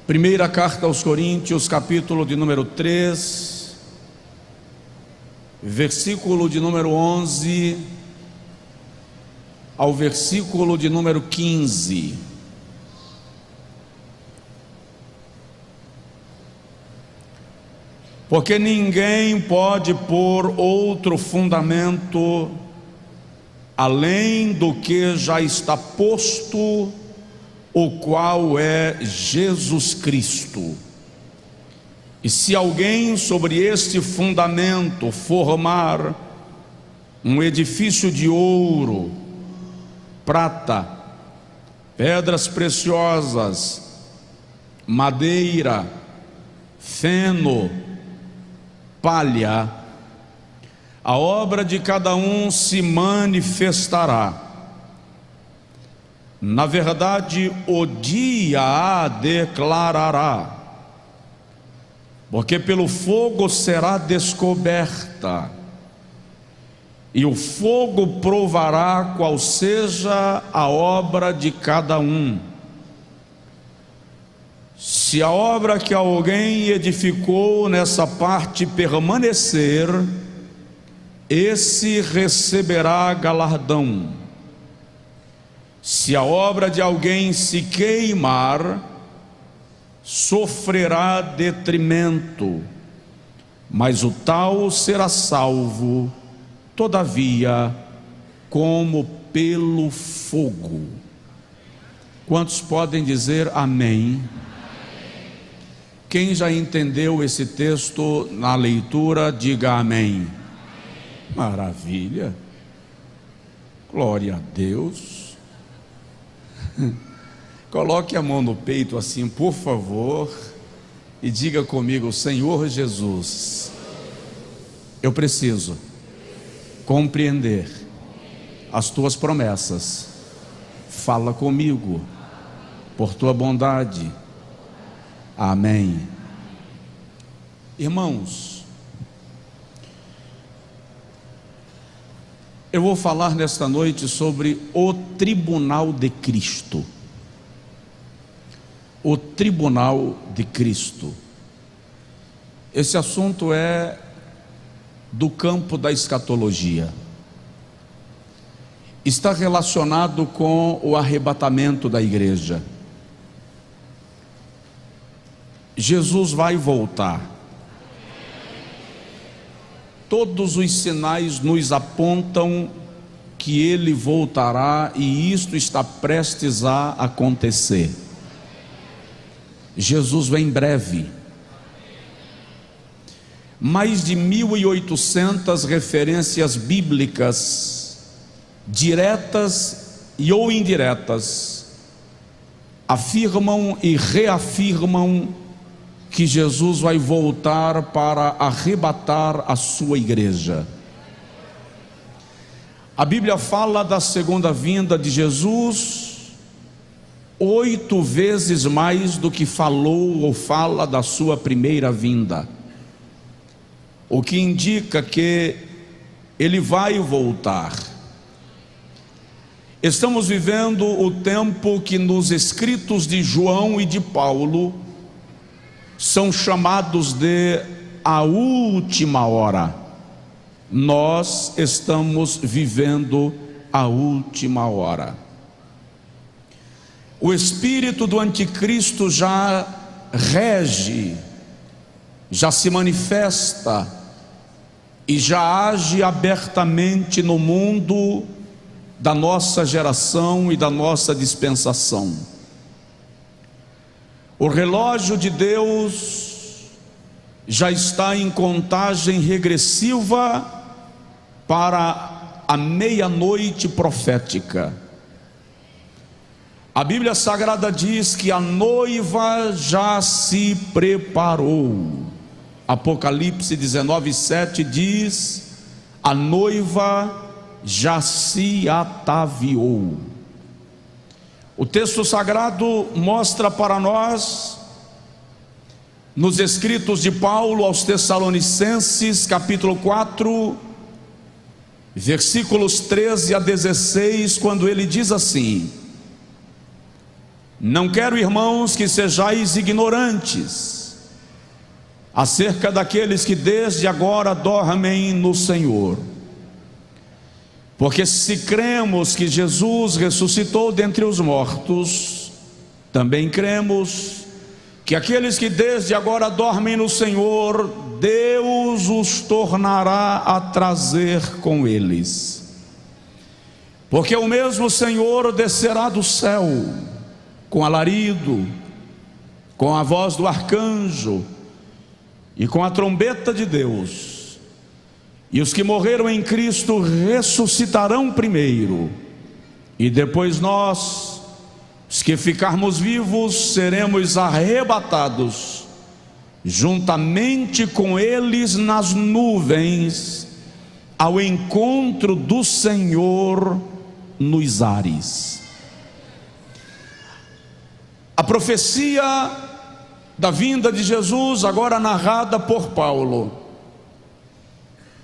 Primeira carta aos Coríntios, capítulo de número 3, versículo de número 11 ao versículo de número 15. Porque ninguém pode pôr outro fundamento além do que já está posto, o qual é Jesus Cristo. E se alguém sobre este fundamento formar um edifício de ouro, prata, pedras preciosas, madeira, feno, palha, a obra de cada um se manifestará. Na verdade, o dia a declarará, porque pelo fogo será descoberta, e o fogo provará qual seja a obra de cada um. Se a obra que alguém edificou nessa parte permanecer, esse receberá galardão. Se a obra de alguém se queimar, sofrerá detrimento, mas o tal será salvo, todavia, como pelo fogo. Quantos podem dizer amém? Quem já entendeu esse texto na leitura, diga amém. Maravilha, glória a Deus. Coloque a mão no peito assim, por favor, e diga comigo: Senhor Jesus, eu preciso compreender as tuas promessas. Fala comigo, por tua bondade. Amém. Irmãos, eu vou falar nesta noite sobre o tribunal de Cristo. O tribunal de Cristo. Esse assunto é do campo da escatologia. Está relacionado com o arrebatamento da igreja. Jesus vai voltar. Todos os sinais nos apontam que ele voltará, e isto está prestes a acontecer. Jesus vem em breve. Mais de 1.800 referências bíblicas, diretas e ou indiretas, afirmam e reafirmam que Jesus vai voltar para arrebatar a sua igreja. A Bíblia fala da segunda vinda de Jesus 8 vezes mais do que falou ou fala da sua primeira vinda, o que indica que ele vai voltar. Estamos vivendo o tempo que nos escritos de João e de Paulo são chamados de a última hora. Nós estamos vivendo a última hora. O espírito do anticristo já rege, já se manifesta e já age abertamente no mundo da nossa geração e da nossa dispensação. O relógio de Deus já está em contagem regressiva para a meia-noite profética. A Bíblia Sagrada diz que a noiva já se preparou. Apocalipse 19:7 diz: a noiva já se ataviou. O texto sagrado mostra para nós, nos escritos de Paulo aos Tessalonicenses, capítulo 4, versículos 13 a 16, quando ele diz assim: Não quero, irmãos, que sejais ignorantes acerca daqueles que desde agora dormem no Senhor. Porque se cremos que Jesus ressuscitou dentre os mortos, também cremos que aqueles que desde agora dormem no Senhor, Deus os tornará a trazer com eles. Porque o mesmo Senhor descerá do céu, com alarido, com a voz do arcanjo e com a trombeta de Deus, e os que morreram em Cristo ressuscitarão primeiro, e depois nós, os que ficarmos vivos, seremos arrebatados juntamente com eles nas nuvens, ao encontro do Senhor nos ares. A profecia da vinda de Jesus, agora narrada por Paulo,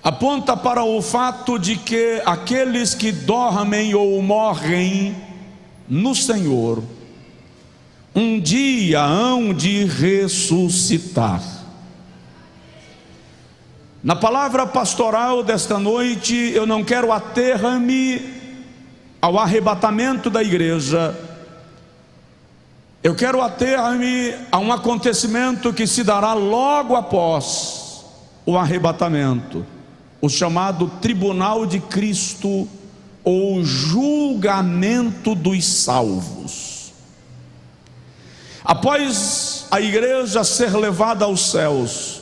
aponta para o fato de que aqueles que dormem ou morrem no Senhor, um dia hão de ressuscitar. Na palavra pastoral desta noite, eu não quero ater-me ao arrebatamento da igreja. Eu quero ater-me a um acontecimento que se dará logo após o arrebatamento, o chamado tribunal de Cristo, ou julgamento dos salvos. Após a igreja ser levada aos céus,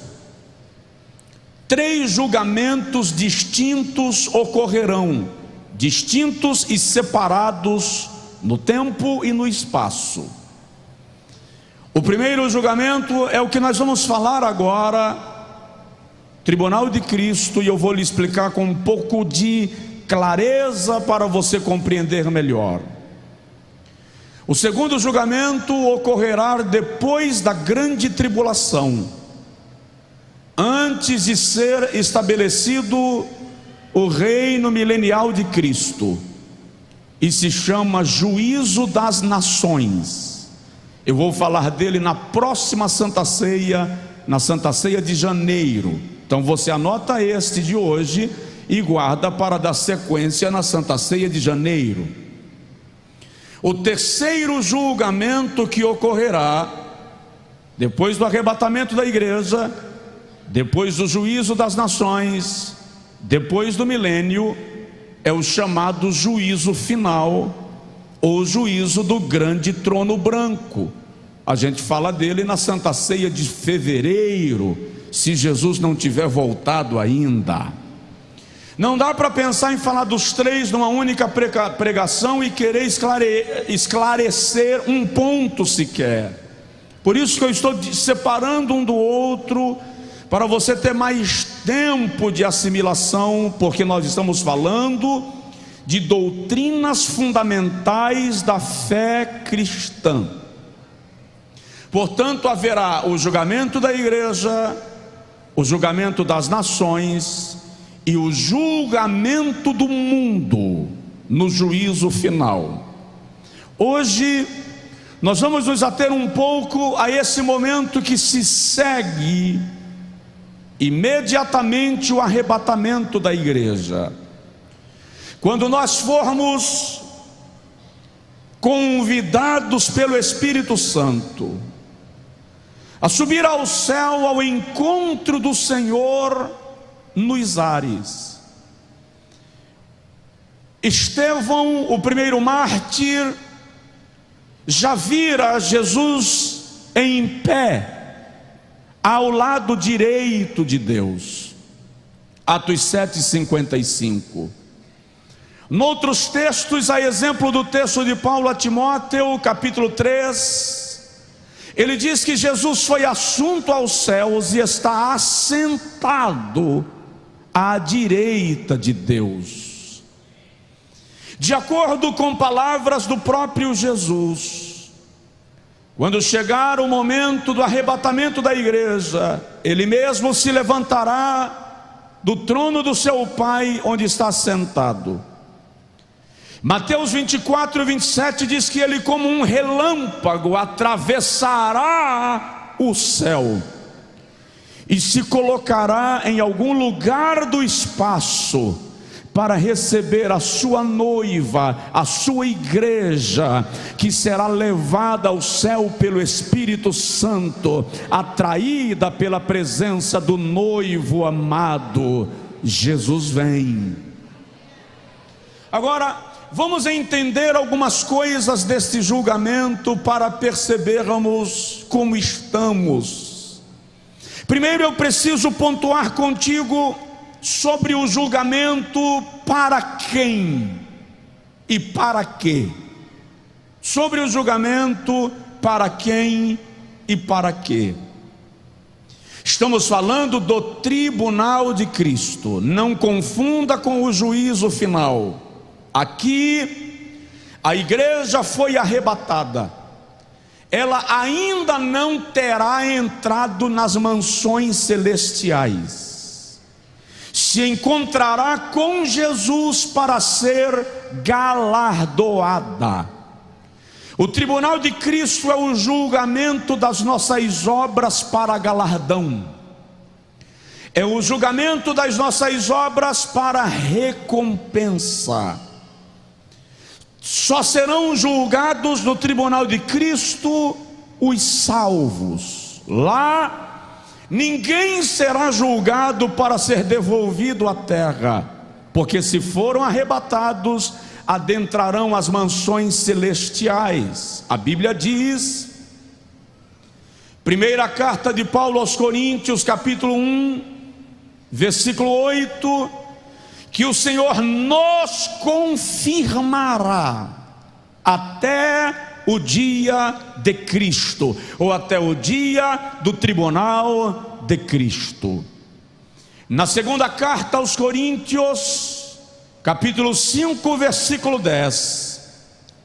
3 julgamentos distintos ocorrerão, distintos e separados no tempo e no espaço. O primeiro julgamento é o que nós vamos falar agora, tribunal de Cristo, e eu vou lhe explicar com um pouco de clareza para você compreender melhor. O segundo julgamento ocorrerá depois da grande tribulação, antes de ser estabelecido o reino milenial de Cristo, e se chama juízo das nações. Eu vou falar dele na próxima Santa Ceia, na Santa Ceia de janeiro. Então você anota este de hoje e guarda para dar sequência na Santa Ceia de janeiro. O terceiro julgamento que ocorrerá depois do arrebatamento da igreja, depois do juízo das nações, depois do milênio, é o chamado juízo final, ou juízo do grande trono branco. A gente fala dele na Santa Ceia de fevereiro, se Jesus não tiver voltado ainda. Não dá para pensar em falar dos 3 numa única pregação e querer esclarecer um ponto sequer. Por isso que eu estou separando um do outro, para você ter mais tempo de assimilação, porque nós estamos falando de doutrinas fundamentais da fé cristã. Portanto, haverá o julgamento da igreja, o julgamento das nações e o julgamento do mundo no juízo final. Hoje nós vamos nos ater um pouco a esse momento que se segue imediatamente o arrebatamento da igreja. Quando nós formos convidados pelo Espírito Santo a subir ao céu, ao encontro do Senhor nos ares. Estevão, o primeiro mártir, já vira Jesus em pé ao lado direito de Deus. Atos 7:55. Noutros textos, a exemplo do texto de Paulo a Timóteo, capítulo 3, ele diz que Jesus foi assunto aos céus e está assentado à direita de Deus. De acordo com palavras do próprio Jesus, quando chegar o momento do arrebatamento da igreja, ele mesmo se levantará do trono do seu Pai, onde está sentado. Mateus 24 e 27 diz que ele, como um relâmpago, atravessará o céu e se colocará em algum lugar do espaço para receber a sua noiva, a sua igreja, que será levada ao céu pelo Espírito Santo, atraída pela presença do noivo amado. Jesus vem. Agora, vamos entender algumas coisas deste julgamento para percebermos como estamos. Primeiro, eu preciso pontuar contigo sobre o julgamento para quem e para quê. Sobre o julgamento para quem e para quê. Estamos falando do tribunal de Cristo. Não confunda com o juízo final. Aqui a igreja foi arrebatada. Ela ainda não terá entrado nas mansões celestiais. Se encontrará com Jesus para ser galardoada. O tribunal de Cristo é o julgamento das nossas obras para galardão. É o julgamento das nossas obras para recompensa. Só serão julgados no tribunal de Cristo os salvos. Lá ninguém será julgado para ser devolvido à terra, porque se foram arrebatados, adentrarão as mansões celestiais. A Bíblia diz, primeira carta de Paulo aos Coríntios, capítulo 1, versículo 8, que o Senhor nos confirmará até o dia de Cristo, ou até o dia do tribunal de Cristo. Na segunda carta aos Coríntios, capítulo 5, versículo 10,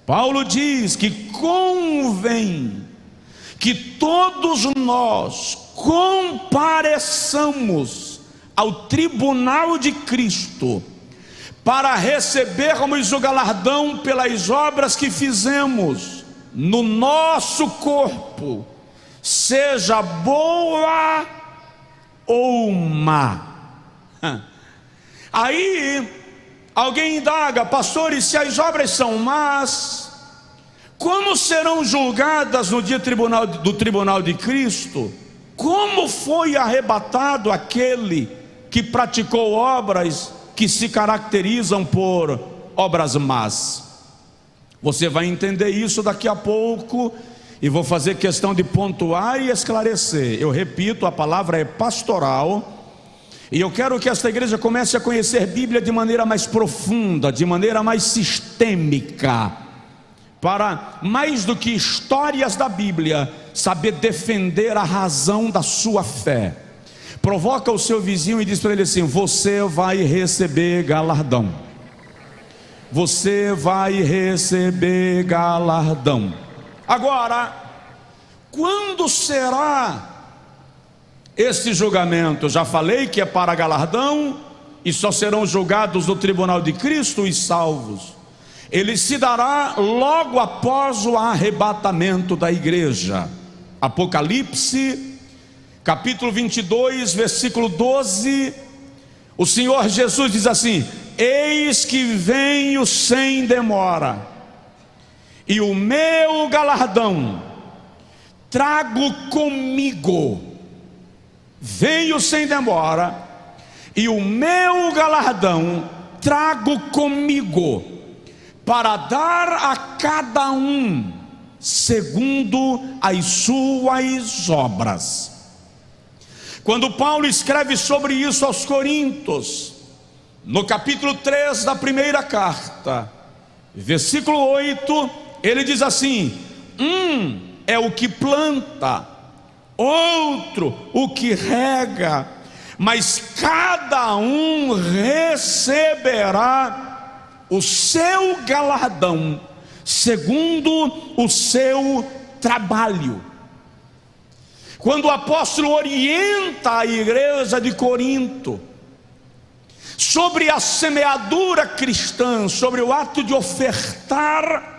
Paulo diz que convém que todos nós compareçamos ao tribunal de Cristo, para recebermos o galardão pelas obras que fizemos no nosso corpo, seja boa ou má. Aí alguém indaga: pastor, e se as obras são más, como serão julgadas no dia do tribunal de Cristo? Como foi arrebatado aquele que praticou obras que se caracterizam por obras más? Você vai entender isso daqui a pouco, e vou fazer questão de pontuar e esclarecer. Eu repito, a palavra é pastoral, e eu quero que esta igreja comece a conhecer Bíblia de maneira mais profunda, de maneira mais sistêmica, para, mais do que histórias da Bíblia, saber defender a razão da sua fé. Provoca o seu vizinho e diz para ele assim: você vai receber galardão. Você vai receber galardão. Agora, quando será este julgamento? Já falei que é para galardão, e só serão julgados no tribunal de Cristo os salvos. Ele se dará logo após o arrebatamento da igreja. Apocalipse, capítulo 22, versículo 12, o Senhor Jesus diz assim: eis que venho sem demora, e o meu galardão trago comigo. Venho sem demora, e o meu galardão trago comigo, para dar a cada um segundo as suas obras. Quando Paulo escreve sobre isso aos Coríntios, no capítulo 3 da primeira carta, versículo 8, ele diz assim: é o que planta, outro o que rega, mas cada um receberá o seu galardão segundo o seu trabalho. Quando o apóstolo orienta a igreja de Corinto sobre a semeadura cristã, sobre o ato de ofertar,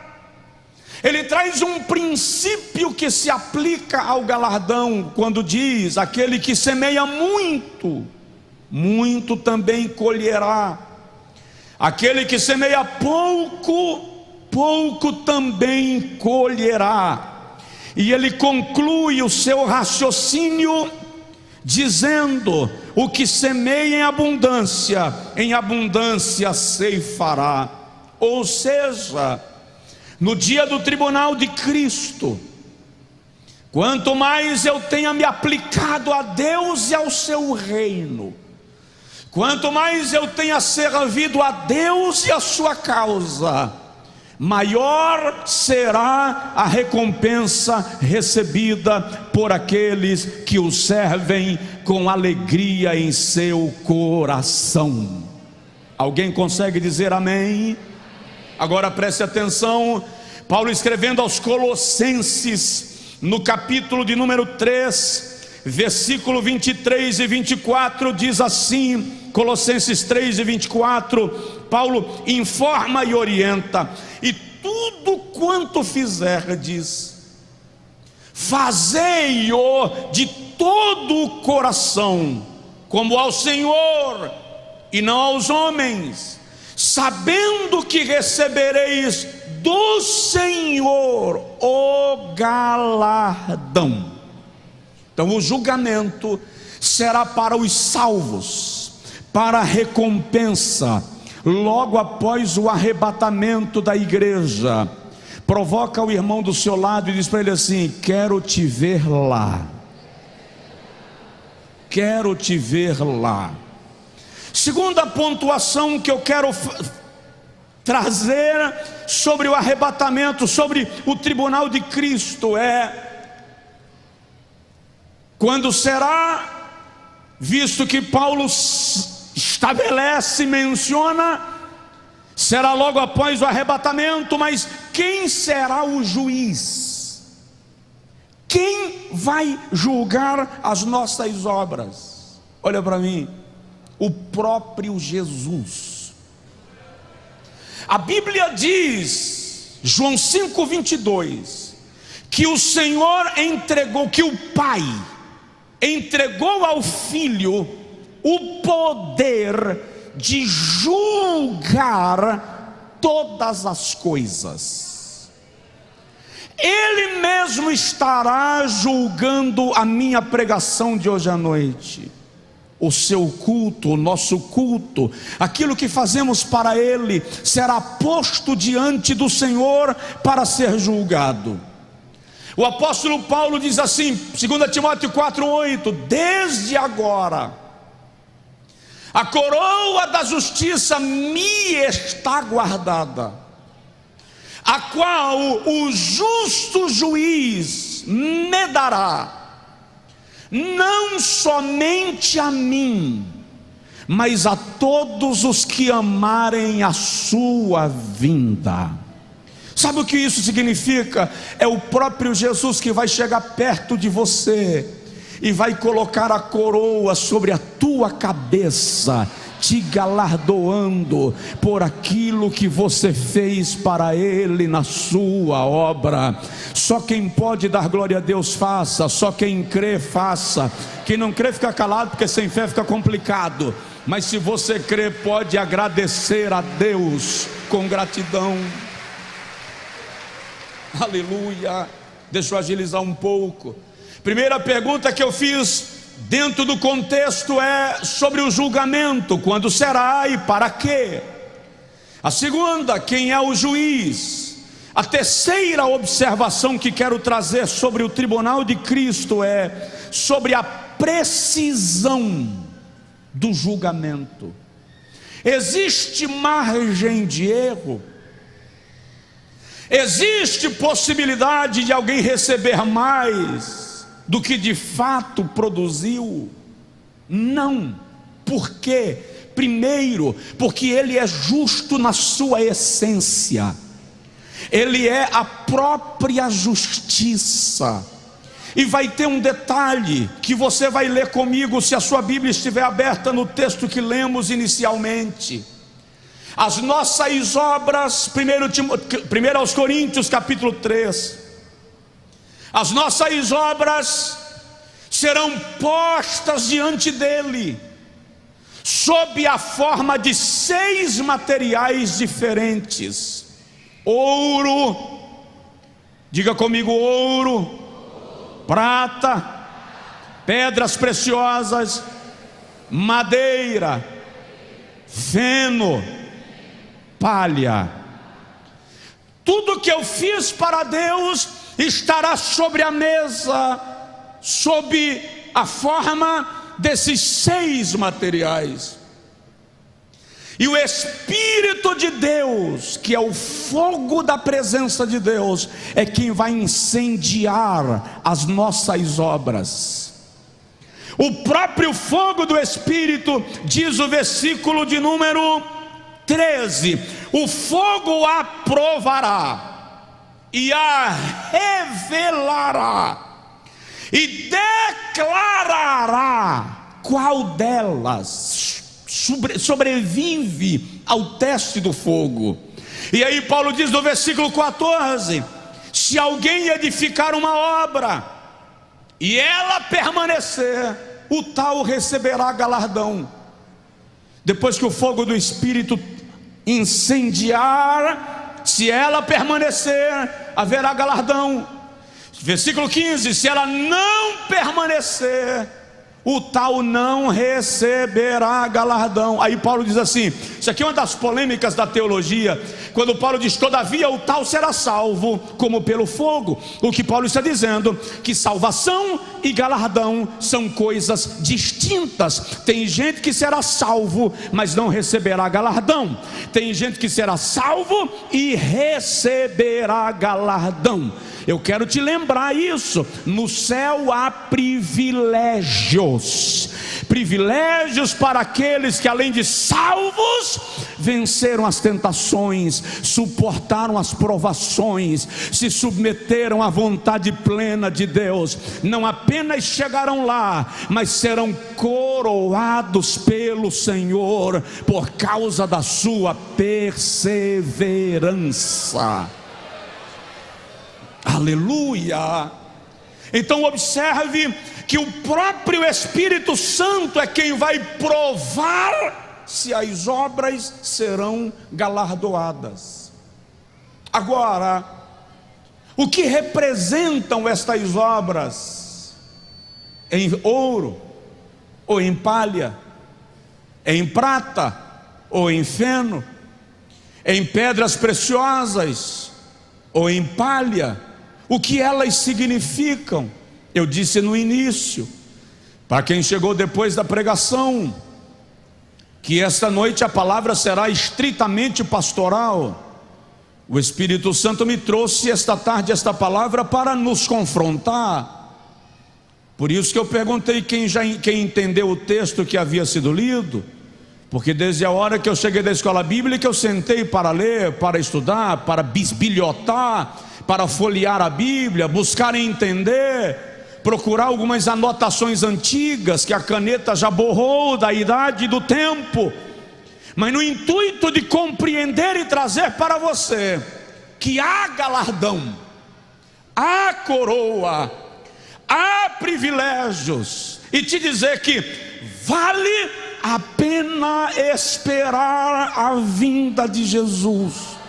ele traz um princípio que se aplica ao galardão, quando diz: aquele que semeia muito, muito também colherá. Aquele que semeia pouco, pouco também colherá. E ele conclui o seu raciocínio dizendo: o que semeia em abundância ceifará. Ou seja, no dia do tribunal de Cristo, quanto mais eu tenha me aplicado a Deus e ao seu reino, quanto mais eu tenha servido a Deus e a sua causa, maior será a recompensa recebida por aqueles que o servem com alegria em seu coração. Alguém consegue dizer amém? Agora preste atenção, Paulo escrevendo aos Colossenses, no capítulo de número 3, versículo 23 e 24, diz assim, Colossenses 3 e 24, Paulo informa e orienta: e tudo quanto fizerdes, fazei-o de todo o coração, como ao Senhor e não aos homens, sabendo que recebereis do Senhor o galardão. Então o julgamento será para os salvos, para a recompensa, logo após o arrebatamento da igreja. Provoca o irmão do seu lado e diz para ele assim: quero te ver lá. Quero te ver lá. Segunda pontuação que eu quero trazer sobre o arrebatamento, sobre o tribunal de Cristo, é quando será, visto que Paulo estabelece, menciona, será logo após o arrebatamento, mas quem será o juiz? Quem vai julgar as nossas obras? Olha para mim, o próprio Jesus. A Bíblia diz, João 5:22, que o Senhor entregou, que o Pai entregou ao Filho o poder de julgar todas as coisas. Ele mesmo estará julgando a minha pregação de hoje à noite, o seu culto, o nosso culto, aquilo que fazemos para Ele, será posto diante do Senhor para ser julgado. O apóstolo Paulo diz assim, 2 Timóteo 4:8: desde agora a coroa da justiça me está guardada, a qual o justo juiz me dará, não somente a mim, mas a todos os que amarem a sua vinda. Sabe o que isso significa? É o próprio Jesus que vai chegar perto de você e vai colocar a coroa sobre a tua cabeça, te galardoando por aquilo que você fez para Ele na sua obra. Só quem pode dar glória a Deus faça, só quem crê faça. Quem não crê fica calado, porque sem fé fica complicado. Mas se você crê, pode agradecer a Deus com gratidão. Aleluia. Deixa eu agilizar um pouco. Primeira pergunta que eu fiz dentro do contexto é sobre o julgamento: quando será e para quê? A segunda, quem é o juiz? A terceira observação que quero trazer sobre o tribunal de Cristo é sobre a precisão do julgamento. Existe margem de erro? Existe possibilidade de alguém receber mais do que de fato produziu? Não. Por quê? Primeiro, porque Ele é justo na sua essência. Ele é a própria justiça. E vai ter um detalhe que você vai ler comigo, se a sua Bíblia estiver aberta, no texto que lemos inicialmente. As nossas obras, 1 aos Coríntios capítulo 3, as nossas obras serão postas diante dele, sob a forma de 6 materiais diferentes: ouro, diga comigo, ouro, prata, pedras preciosas, madeira, feno, palha. Tudo que eu fiz para Deus estará sobre a mesa, sob a forma desses 6 materiais. E o Espírito de Deus, que é o fogo da presença de Deus, é quem vai incendiar as nossas obras. O próprio fogo do Espírito, diz o versículo de número 13: o fogo a provará e a revelará e declarará qual delas sobrevive ao teste do fogo. E aí Paulo diz no versículo 14: se alguém edificar uma obra e ela permanecer, o tal receberá galardão. Depois que o fogo do Espírito incendiar, se ela permanecer, haverá galardão. Versículo 15: se ela não permanecer, o tal não receberá galardão. Aí Paulo diz assim, isso aqui é uma das polêmicas da teologia, quando Paulo diz: todavia o tal será salvo como pelo fogo. O que Paulo está dizendo, que salvação e galardão são coisas distintas. Tem gente que será salvo, mas não receberá galardão. Tem gente que será salvo e receberá galardão. Eu quero te lembrar isso: no céu há privilégios, privilégios para aqueles que, além de salvos, venceram as tentações, suportaram as provações, se submeteram à vontade plena de Deus. Não apenas chegarão lá, mas serão coroados pelo Senhor por causa da sua perseverança. Aleluia! Então observe que o próprio Espírito Santo é quem vai provar se as obras serão galardoadas. Agora, o que representam estas obras? Em ouro ou em palha? Em prata ou em feno? Em pedras preciosas ou em palha? O que elas significam? Eu disse no início, para quem chegou depois da pregação, que esta noite a palavra será estritamente pastoral. O Espírito Santo me trouxe esta tarde esta palavra para nos confrontar. Por isso que eu perguntei quem entendeu o texto que havia sido lido, porque desde a hora que eu cheguei da escola bíblica eu sentei para ler, para estudar, para bisbilhotar, para folhear a Bíblia, buscar entender, procurar algumas anotações antigas que a caneta já borrou da idade e do tempo, mas no intuito de compreender e trazer para você que há galardão, há coroa, há privilégios, e te dizer que vale a pena esperar a vinda de Jesus.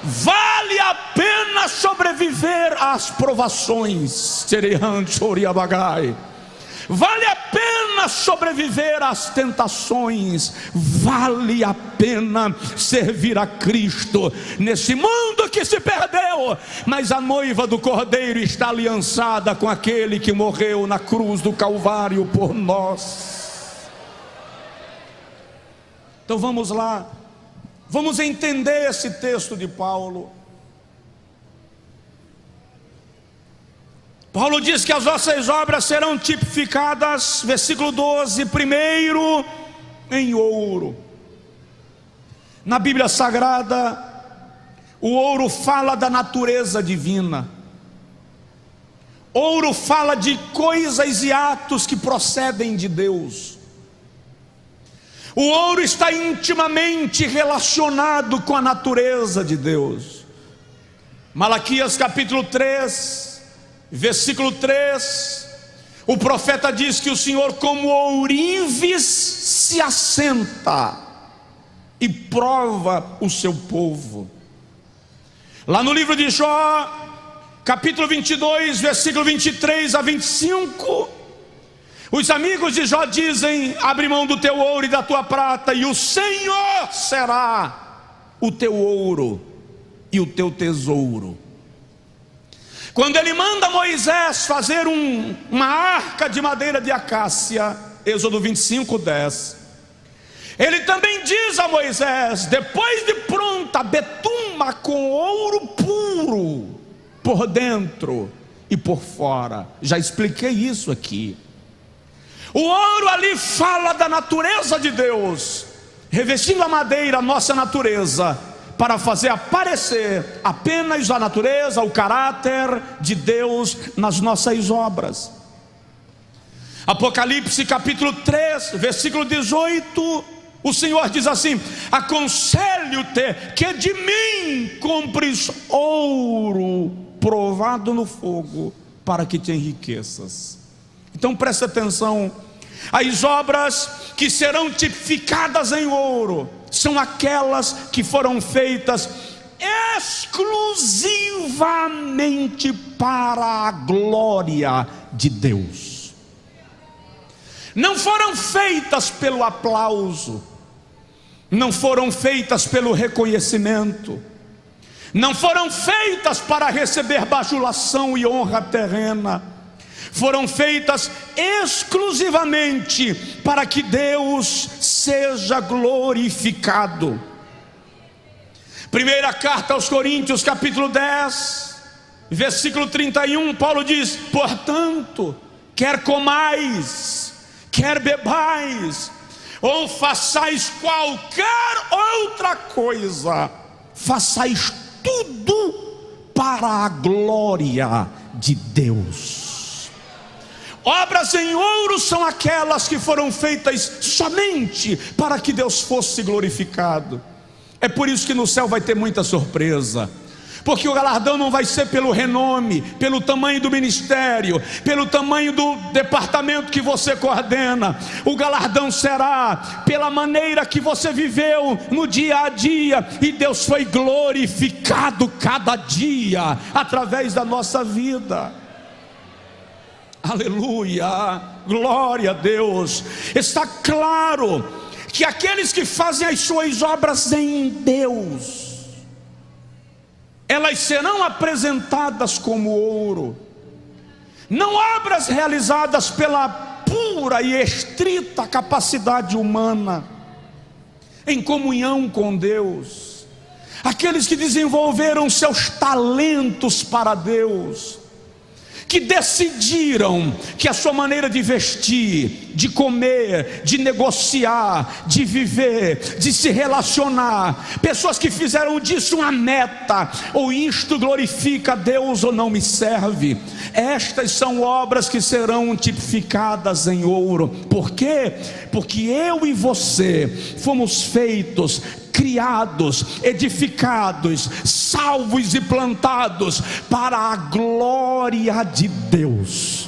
Vale a pena sobreviver às provações. Vale a pena sobreviver às tentações. Vale a pena servir a Cristo nesse mundo que se perdeu, mas a noiva do Cordeiro está aliançada com aquele que morreu na cruz do Calvário por nós. Então vamos lá. Vamos entender esse texto de Paulo. Paulo diz que as nossas obras serão tipificadas, versículo 12, primeiro em ouro. Na Bíblia Sagrada, o ouro fala da natureza divina. Ouro fala de coisas e atos que procedem de Deus. O ouro está intimamente relacionado com a natureza de Deus. Malaquias capítulo 3, versículo 3, o profeta diz que o Senhor como ourives se assenta e prova o seu povo. Lá no livro de Jó, capítulo 22, versículo 23 a 25, os amigos de Jó dizem: abre mão do teu ouro e da tua prata, e o Senhor será o teu ouro e o teu tesouro. Quando ele manda Moisés fazer uma arca de madeira de acácia, Êxodo 25, 10, ele também diz a Moisés: depois de pronta, betuma com ouro puro, por dentro e por fora. Já expliquei isso aqui. O ouro ali fala da natureza de Deus, revestindo a madeira, a nossa natureza, para fazer aparecer apenas a natureza, o caráter de Deus nas nossas obras. Apocalipse capítulo 3, versículo 18, o Senhor diz assim: aconselho-te que de mim compres ouro provado no fogo, para que te enriqueças. Então presta atenção, as obras que serão tipificadas em ouro são aquelas que foram feitas exclusivamente para a glória de Deus. Não foram feitas pelo aplauso, não foram feitas pelo reconhecimento, não foram feitas para receber bajulação e honra terrena. Foram feitas exclusivamente para que Deus seja glorificado. Primeira carta aos Coríntios, capítulo 10, versículo 31, Paulo diz: portanto, quer comais, quer bebais, ou façais qualquer outra coisa, façais tudo para a glória de Deus. Obras em ouro são aquelas que foram feitas somente para que Deus fosse glorificado. É por isso que no céu vai ter muita surpresa, porque o galardão não vai ser pelo renome, pelo tamanho do ministério, pelo tamanho do departamento que você coordena. O galardão será pela maneira que você viveu no dia a dia, e Deus foi glorificado cada dia através da nossa vida. Aleluia, glória a Deus. Está claro que aqueles que fazem as suas obras em Deus, elas serão apresentadas como ouro, não obras realizadas pela pura e estrita capacidade humana, em comunhão com Deus. Aqueles que desenvolveram seus talentos para Deus, que decidiram que a sua maneira de vestir, de comer, de negociar, de viver, de se relacionar, pessoas que fizeram disso uma meta, ou isto glorifica a Deus ou não me serve, estas são obras que serão tipificadas em ouro. Por quê? Porque eu e você fomos feitos, criados, edificados, salvos e plantados para a glória de Deus.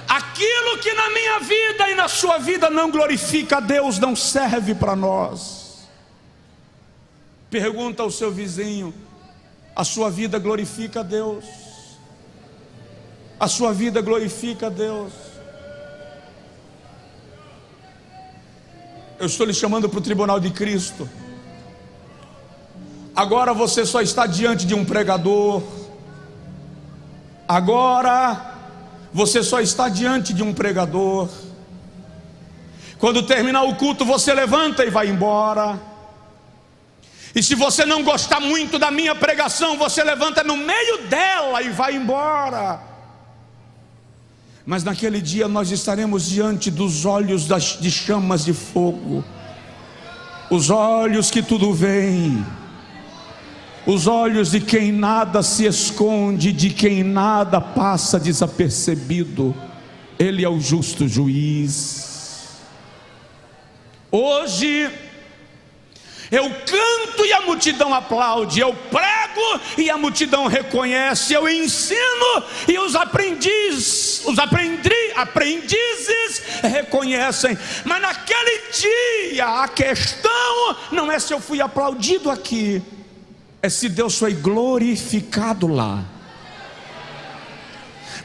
Aquilo que na minha vida e na sua vida não glorifica a Deus não serve para nós. Pergunta ao seu vizinho: a sua vida glorifica a Deus? A sua vida glorifica a Deus? Eu estou lhe chamando para o tribunal de Cristo. Agora você só está diante de um pregador. Agora você só está diante de um pregador. Quando terminar o culto, você levanta e vai embora. E se você não gostar muito da minha pregação, você levanta no meio dela e vai embora. Mas naquele dia nós estaremos diante dos olhos de chamas de fogo, os olhos que tudo veem, os olhos de quem nada se esconde, de quem nada passa desapercebido. Ele é o justo juiz. Hoje eu canto e a multidão aplaude, eu prego e a multidão reconhece, eu ensino e os aprendizes reconhecem. Mas naquele dia a questão não é se eu fui aplaudido aqui, é se Deus foi glorificado lá.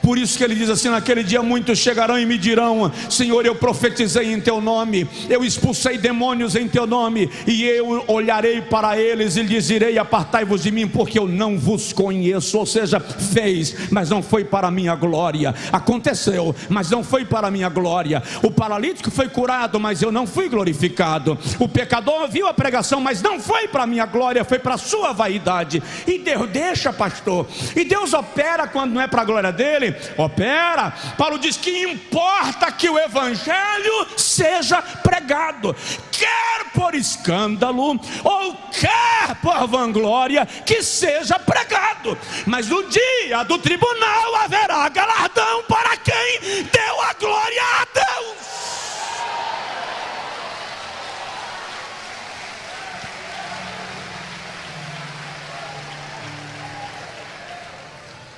Por isso que ele diz assim: naquele dia muitos chegarão e me dirão: Senhor, eu profetizei em teu nome, eu expulsei demônios em teu nome. E eu olharei para eles e lhes direi: apartai-vos de mim, porque eu não vos conheço. Ou seja, fez, mas não foi para a minha glória. Aconteceu, mas não foi para a minha glória. O paralítico foi curado, mas eu não fui glorificado. O pecador ouviu a pregação, mas não foi para a minha glória, foi para a sua vaidade. E Deus deixa, pastor, e Deus opera quando não é para a glória dele. Opera. Paulo diz que importa que o evangelho seja pregado, quer por escândalo ou quer por vanglória, que seja pregado. Mas no dia do tribunal haverá galardão para quem deu a glória a Deus.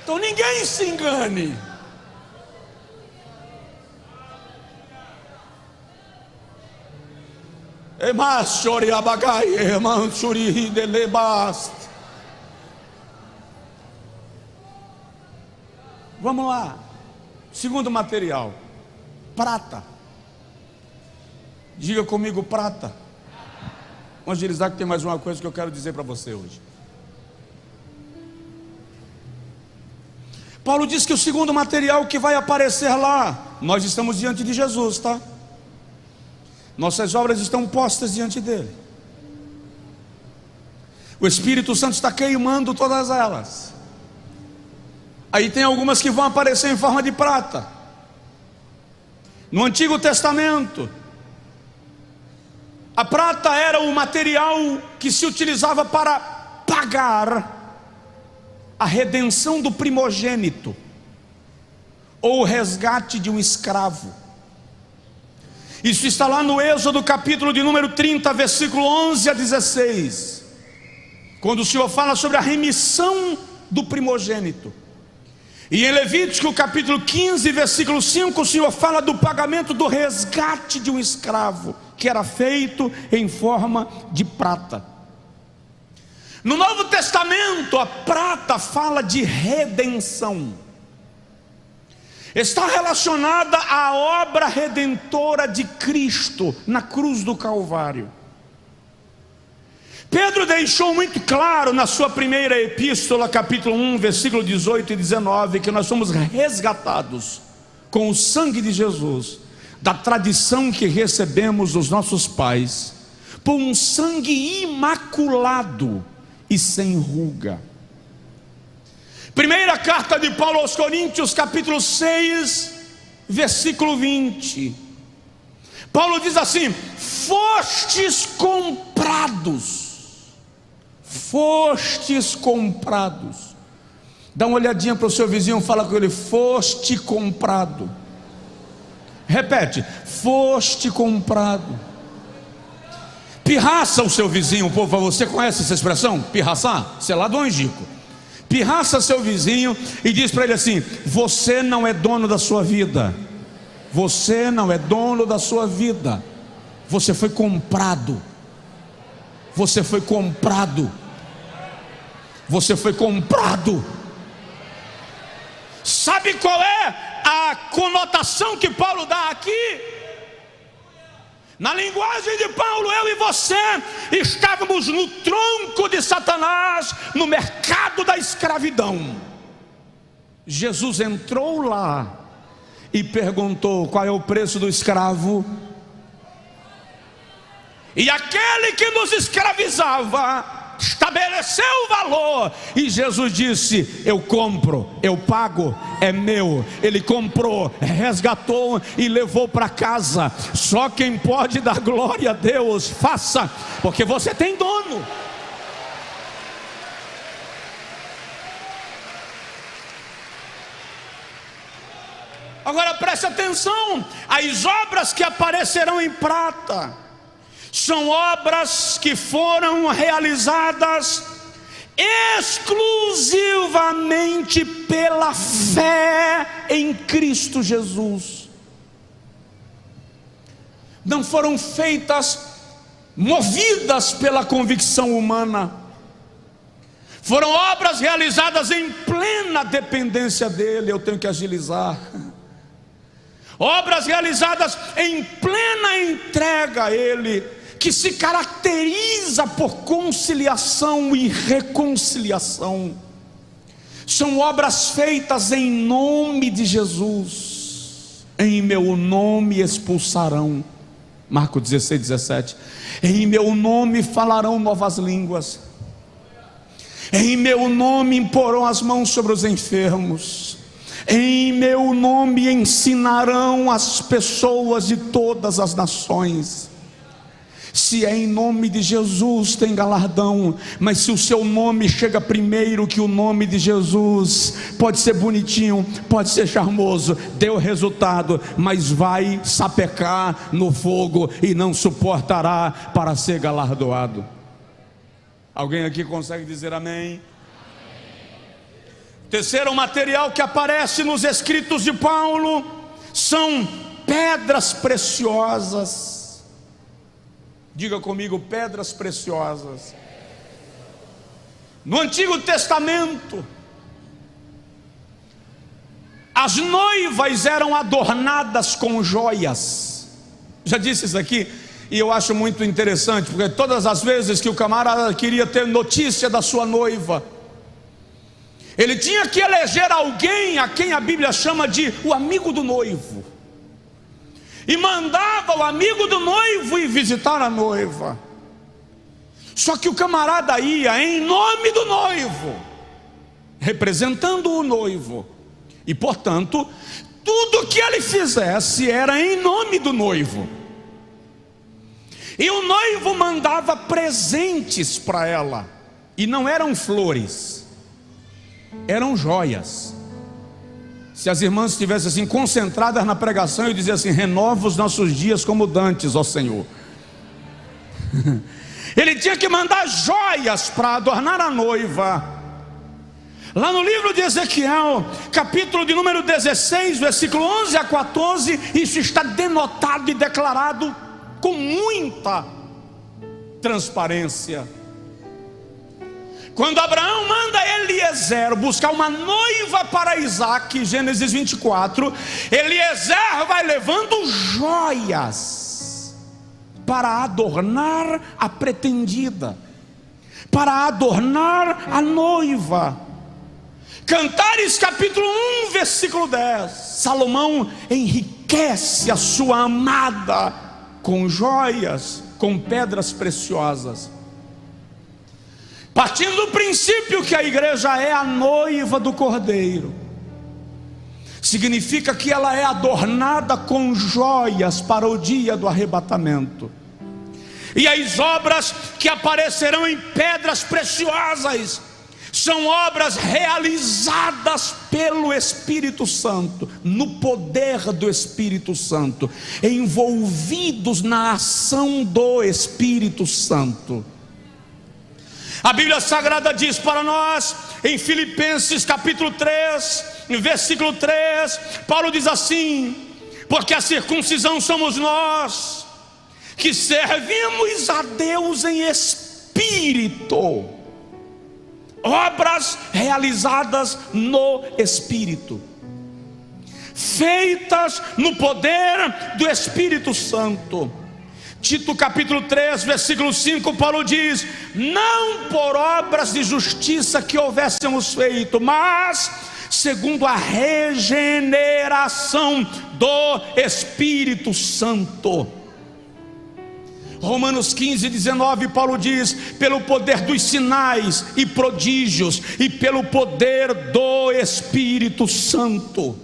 Então ninguém se engane. Vamos lá. Segundo material: prata. Diga comigo: prata. Vamos agilizar que tem mais uma coisa que eu quero dizer para você hoje. Paulo diz que o segundo material que vai aparecer lá, nós estamos diante de Jesus, tá? Nossas obras estão postas diante dele. O Espírito Santo está queimando todas elas. Aí tem algumas que vão aparecer em forma de prata. No Antigo Testamento, a prata era o material que se utilizava para pagar a redenção do primogênito, ou o resgate de um escravo. Isso está lá no Êxodo capítulo de número 30, versículo 11 a 16, quando o Senhor fala sobre a remissão do primogênito. E em Levítico capítulo 15, versículo 5, o Senhor fala do pagamento do resgate de um escravo, que era feito em forma de prata. No Novo Testamento, a prata fala de redenção. Está relacionada à obra redentora de Cristo na cruz do Calvário. Pedro deixou muito claro na sua primeira epístola, capítulo 1, versículo 18 e 19, que nós somos resgatados com o sangue de Jesus, da tradição que recebemos dos nossos pais, por um sangue imaculado e sem ruga. Primeira carta de Paulo aos Coríntios, capítulo 6, versículo 20. Paulo diz assim: fostes comprados. Fostes comprados. Dá uma olhadinha para o seu vizinho, fala com ele: foste comprado. Repete: foste comprado. Pirraça o seu vizinho, por favor. Você conhece essa expressão? Pirraçar? Você é lá do Angico. Pirraça seu vizinho e diz para ele assim: você não é dono da sua vida. Você não é dono da sua vida. Você foi comprado. Você foi comprado. Você foi comprado. Sabe qual é a conotação que Paulo dá aqui? Na linguagem de Paulo, eu e você estávamos no tronco de Satanás, no mercado da escravidão. Jesus entrou lá e perguntou: qual é o preço do escravo? E aquele que nos escravizava estabeleceu o valor, e Jesus disse: eu compro, eu pago, é meu. Ele comprou, resgatou e levou para casa. Só quem pode dar glória a Deus, faça, porque você tem dono. Agora preste atenção: as obras que aparecerão em prata são obras que foram realizadas exclusivamente pela fé em Cristo Jesus. Não foram feitas movidas pela convicção humana. Foram obras realizadas em plena dependência dele. Eu tenho que agilizar. Obras realizadas em plena entrega a ele, que se caracteriza por conciliação e reconciliação. São obras feitas em nome de Jesus. Em meu nome expulsarão. Marcos 16, 17. Em meu nome falarão novas línguas. Em meu nome imporão as mãos sobre os enfermos. Em meu nome ensinarão as pessoas de todas as nações. Se é em nome de Jesus, tem galardão. Mas se o seu nome chega primeiro que o nome de Jesus, pode ser bonitinho, pode ser charmoso, deu resultado, mas vai sapecar no fogo e não suportará para ser galardoado. Alguém aqui consegue dizer amém? Terceiro material que aparece nos escritos de Paulo são pedras preciosas. Diga comigo, pedras preciosas. No Antigo Testamento, as noivas eram adornadas com joias. Já disse isso aqui, e eu acho muito interessante, porque todas as vezes que o camarada queria ter notícia da sua noiva, ele tinha que eleger alguém a quem a Bíblia chama de o amigo do noivo, e mandava o amigo do noivo ir visitar a noiva. Só que o camarada ia em nome do noivo, representando o noivo, e portanto tudo que ele fizesse era em nome do noivo. E o noivo mandava presentes para ela, e não eram flores, eram joias. Se as irmãs estivessem assim concentradas na pregação, eu dizia assim: renova os nossos dias como dantes, ó Senhor. Ele tinha que mandar joias para adornar a noiva. Lá no livro de Ezequiel, capítulo de número 16, versículo 11 a 14, isso está denotado e declarado com muita transparência. Quando Abraão manda Eliezer buscar uma noiva para Isaac, Gênesis 24, Eliezer vai levando joias para adornar a pretendida, para adornar a noiva. Cantares capítulo 1, versículo 10, Salomão enriquece a sua amada com joias, com pedras preciosas. Partindo do princípio que a igreja é a noiva do Cordeiro, significa que ela é adornada com joias para o dia do arrebatamento. E as obras que aparecerão em pedras preciosas são obras realizadas pelo Espírito Santo, no poder do Espírito Santo, envolvidos na ação do Espírito Santo. A Bíblia Sagrada diz para nós, em Filipenses capítulo 3, versículo 3, Paulo diz assim: porque a circuncisão somos nós, que servimos a Deus em espírito, obras realizadas no Espírito, feitas no poder do Espírito Santo. Tito capítulo 3, versículo 5, Paulo diz: não por obras de justiça que houvéssemos feito, mas segundo a regeneração do Espírito Santo. Romanos 15, 19, Paulo diz: pelo poder dos sinais e prodígios e pelo poder do Espírito Santo.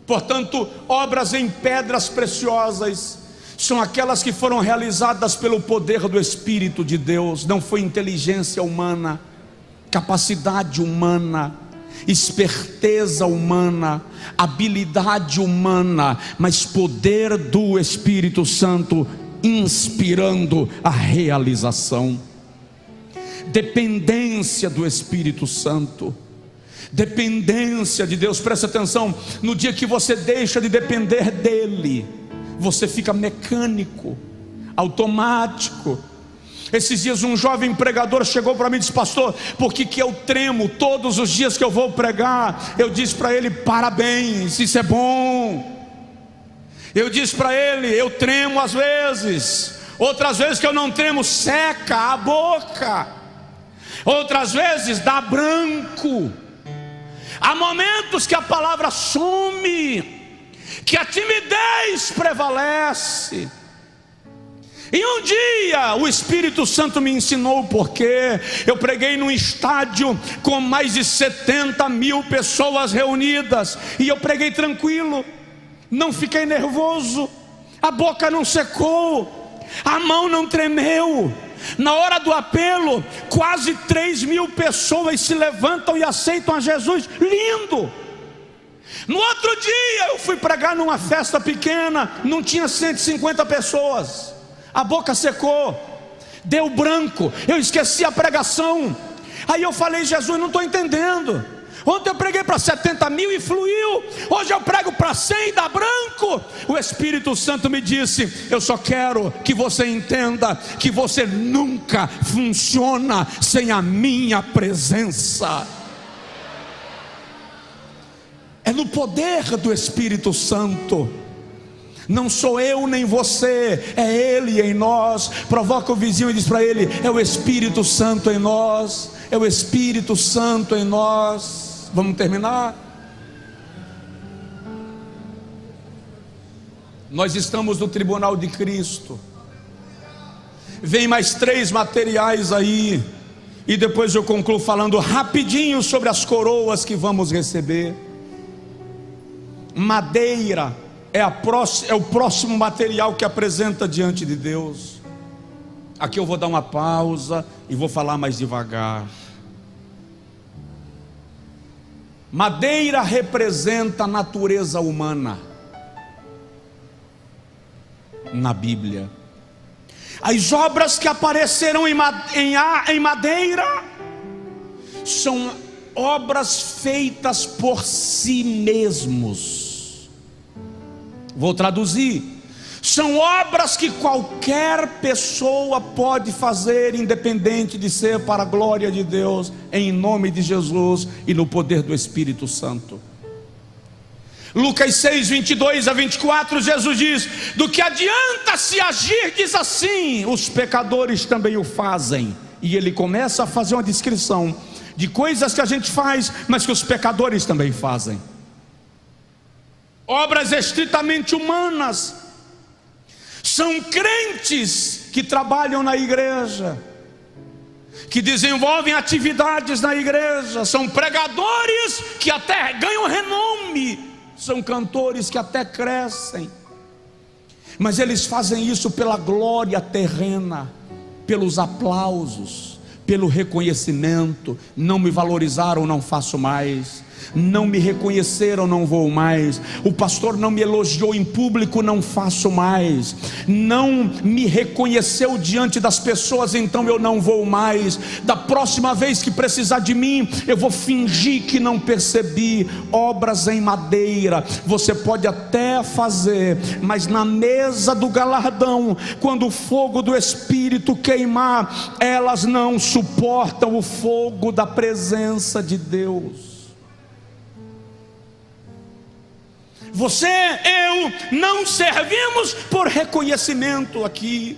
Portanto, obras em pedras preciosas são aquelas que foram realizadas pelo poder do Espírito de Deus. Não foi inteligência humana, capacidade humana, esperteza humana, habilidade humana, mas poder do Espírito Santo inspirando a realização. Dependência do Espírito Santo, dependência de Deus. Presta atenção, no dia que você deixa de depender dele, você fica mecânico, automático. Esses dias um jovem pregador chegou para mim e disse: pastor, por que eu tremo todos os dias que eu vou pregar? Eu disse para ele: parabéns, isso é bom. Eu disse para ele: eu tremo às vezes, outras vezes que eu não tremo, seca a boca, outras vezes dá branco. Há momentos que a palavra some, que a timidez prevalece. E um dia o Espírito Santo me ensinou, porque eu preguei num estádio com mais de 70 mil pessoas reunidas, e eu preguei tranquilo, não fiquei nervoso, a boca não secou, a mão não tremeu. Na hora do apelo, quase 3 mil pessoas se levantam e aceitam a Jesus. Lindo! No outro dia eu fui pregar numa festa pequena, não tinha 150 pessoas. A boca secou, deu branco, eu esqueci a pregação. Aí eu falei: Jesus, não estou entendendo. Ontem eu preguei para 70 mil e fluiu, hoje eu prego para 100 e dá branco. O Espírito Santo me disse: eu só quero que você entenda que você nunca funciona sem a minha presença. É no poder do Espírito Santo. Não sou eu nem você, é Ele em nós. Provoca o vizinho e diz para ele: é o Espírito Santo em nós, é o Espírito Santo em nós. Vamos terminar? Nós estamos no tribunal de Cristo. Vem mais 3 materiais aí, e depois eu concluo falando rapidinho sobre as coroas que vamos receber. Madeira é o próximo material que apresenta diante de Deus. Aqui eu vou dar uma pausa e vou falar mais devagar. Madeira representa a natureza humana na Bíblia. As obras que apareceram em madeira são obras feitas por si mesmos. Vou traduzir: são obras que qualquer pessoa pode fazer, independente de ser para a glória de Deus, em nome de Jesus e no poder do Espírito Santo. Lucas 6, 22 a 24, Jesus diz: do que adianta se agirdes assim, os pecadores também o fazem. E ele começa a fazer uma descrição de coisas que a gente faz, mas que os pecadores também fazem. Obras estritamente humanas. São crentes que trabalham na igreja, que desenvolvem atividades na igreja. São pregadores que até ganham renome. São cantores que até crescem. Mas eles fazem isso pela glória terrena, pelos aplausos, pelo reconhecimento. Não me valorizaram, não faço mais. Não me reconheceram, não vou mais. O pastor não me elogiou em público, não faço mais. Não me reconheceu diante das pessoas, então eu não vou mais. Da próxima vez que precisar de mim, eu vou fingir que não percebi. Obras em madeira você pode até fazer, mas na mesa do galardão, quando o fogo do Espírito queimar, elas não suportam o fogo da presença de Deus. Você, eu, não servimos por reconhecimento aqui.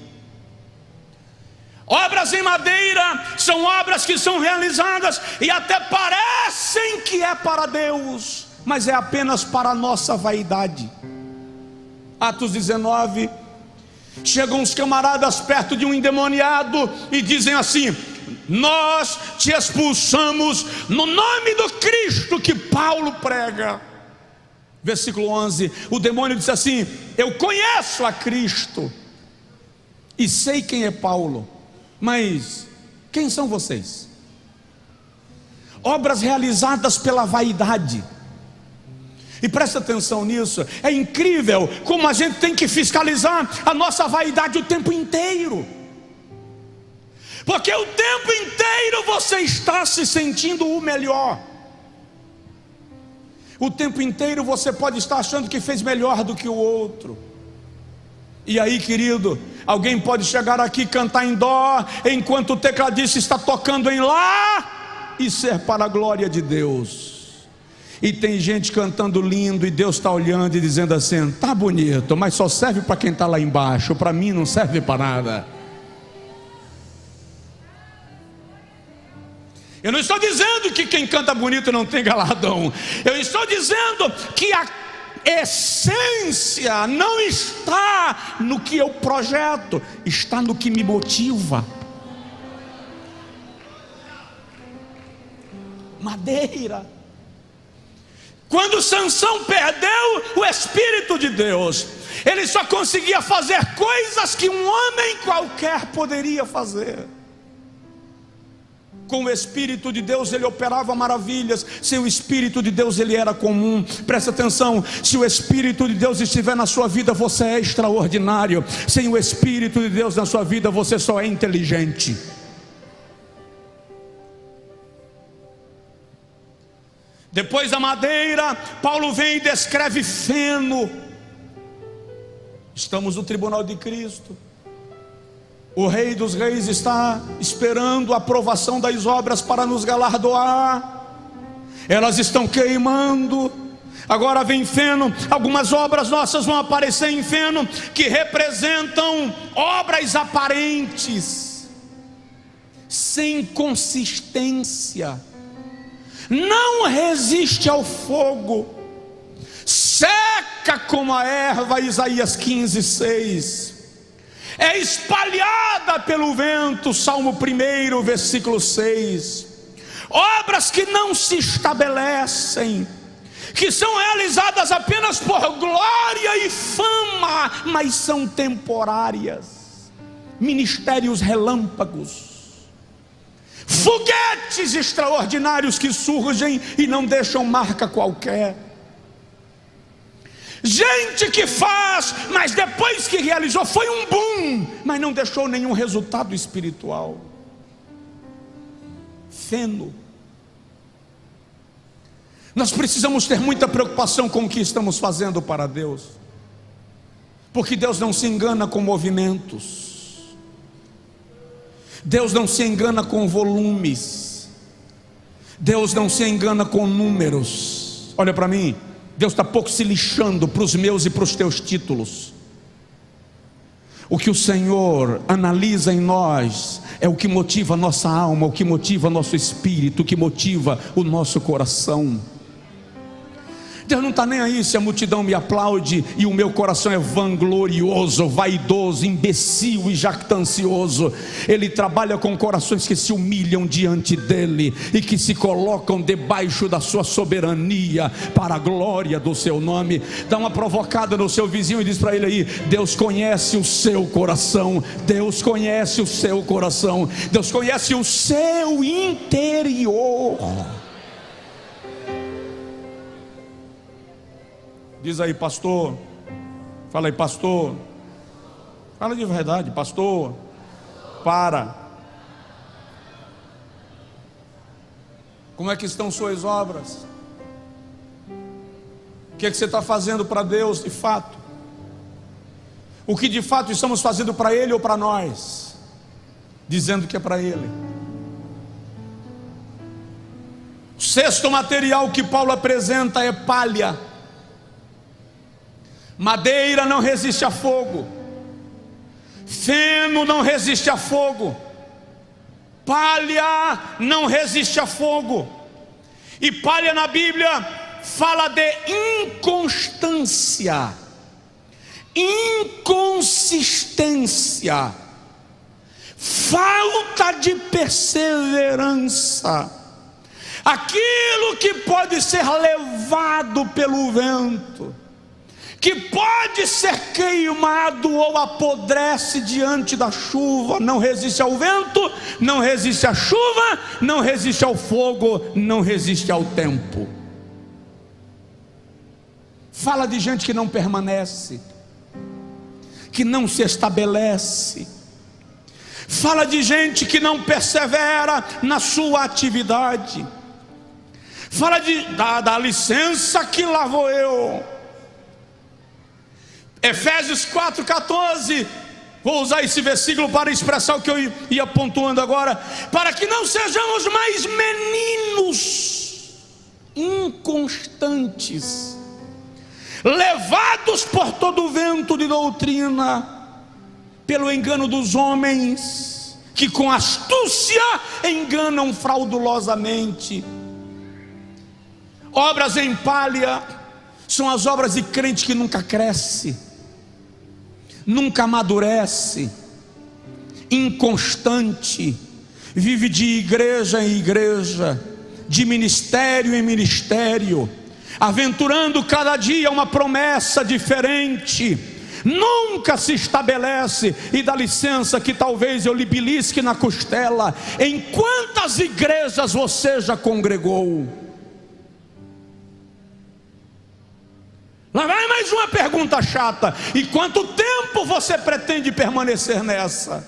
Obras em madeira são obras que são realizadas e até parecem que é para Deus, mas é apenas para a nossa vaidade. Atos 19, chegam uns camaradas perto de um endemoniado e dizem assim: nós te expulsamos no nome do Cristo que Paulo prega. Versículo 11, o demônio disse assim: eu conheço a Cristo e sei quem é Paulo, mas quem são vocês? obras realizadas pela vaidade. E presta atenção nisso, é incrível como a gente tem que fiscalizar a nossa vaidade o tempo inteiro, porque o tempo inteiro você está se sentindo o melhor, o tempo inteiro você pode estar achando que fez melhor do que o outro. E aí, querido, alguém pode chegar aqui e cantar em dó, enquanto o tecladista está tocando em lá, e ser para a glória de Deus. E tem gente cantando lindo, e Deus está olhando e dizendo assim: tá bonito, mas só serve para quem está lá embaixo, para mim não serve para nada. Eu não estou dizendo que quem canta bonito não tem galardão, eu estou dizendo que a essência não está no que eu projeto, está no que me motiva. Madeira. Quando Sansão perdeu o Espírito de Deus, ele só conseguia fazer coisas que um homem qualquer poderia fazer. Com o Espírito de Deus ele operava maravilhas, sem o Espírito de Deus ele era comum. Presta atenção, se o Espírito de Deus estiver na sua vida, você é extraordinário. Sem o Espírito de Deus na sua vida, você só é inteligente. Depois da madeira, Paulo vem e descreve feno. Estamos no tribunal de Cristo. O Rei dos Reis está esperando a aprovação das obras para nos galardoar. Elas estão queimando. Agora vem feno. Algumas obras nossas vão aparecer em feno, que representam obras aparentes, sem consistência. Não resiste ao fogo, seca como a erva, Isaías 15:6. É espalhada pelo vento, Salmo 1, versículo 6. Obras que não se estabelecem, que são realizadas apenas por glória e fama, mas são temporárias. Ministérios relâmpagos, foguetes extraordinários que surgem e não deixam marca qualquer. Gente que faz, mas depois que realizou foi um boom, mas não deixou nenhum resultado espiritual. Feno. Nós precisamos ter muita preocupação com o que estamos fazendo para Deus, porque Deus não se engana com movimentos, Deus não se engana com volumes, Deus não se engana com números. Olha para mim, Deus está pouco se lixando para os meus e para os teus títulos. O que o Senhor analisa em nós é o que motiva a nossa alma, o que motiva nosso espírito, o que motiva o nosso coração. Deus não está nem aí se a multidão me aplaude e o meu coração é vanglorioso, vaidoso, imbecil e jactancioso. Ele trabalha com corações que se humilham diante dele e que se colocam debaixo da sua soberania para a glória do seu nome. Dá uma provocada no seu vizinho e diz para ele aí: Deus conhece o seu coração, Deus conhece o seu coração, Deus conhece o seu interior. Diz aí, pastor. Fala aí, pastor. Fala de verdade, pastor. Para. Como é que estão suas obras? O que é que você está fazendo para Deus de fato? O que de fato estamos fazendo para Ele ou para nós? Dizendo que é para Ele. O sexto material que Paulo apresenta é palha. Madeira não resiste a fogo, feno não resiste a fogo, palha não resiste a fogo. E palha na Bíblia fala de inconstância, inconsistência, falta de perseverança, aquilo que pode ser levado pelo vento, que pode ser queimado ou apodrece diante da chuva, não resiste ao vento, não resiste à chuva, não resiste ao fogo, não resiste ao tempo. Fala de gente que não permanece, que não se estabelece. Fala de gente que não persevera na sua atividade. Fala da licença que lá vou eu. Efésios 4,14, vou usar esse versículo para expressar o que eu ia pontuando agora, para que não sejamos mais meninos inconstantes, levados por todo o vento de doutrina, pelo engano dos homens, que com astúcia enganam fraudulosamente. Obras em palha são as obras de crente que nunca cresce, nunca amadurece, inconstante, vive de igreja em igreja, de ministério em ministério, aventurando cada dia uma promessa diferente, nunca se estabelece. E dá licença que talvez eu lhe belisque na costela: em quantas igrejas você já congregou? Lá vai mais uma pergunta chata: e quanto tempo você pretende permanecer nessa?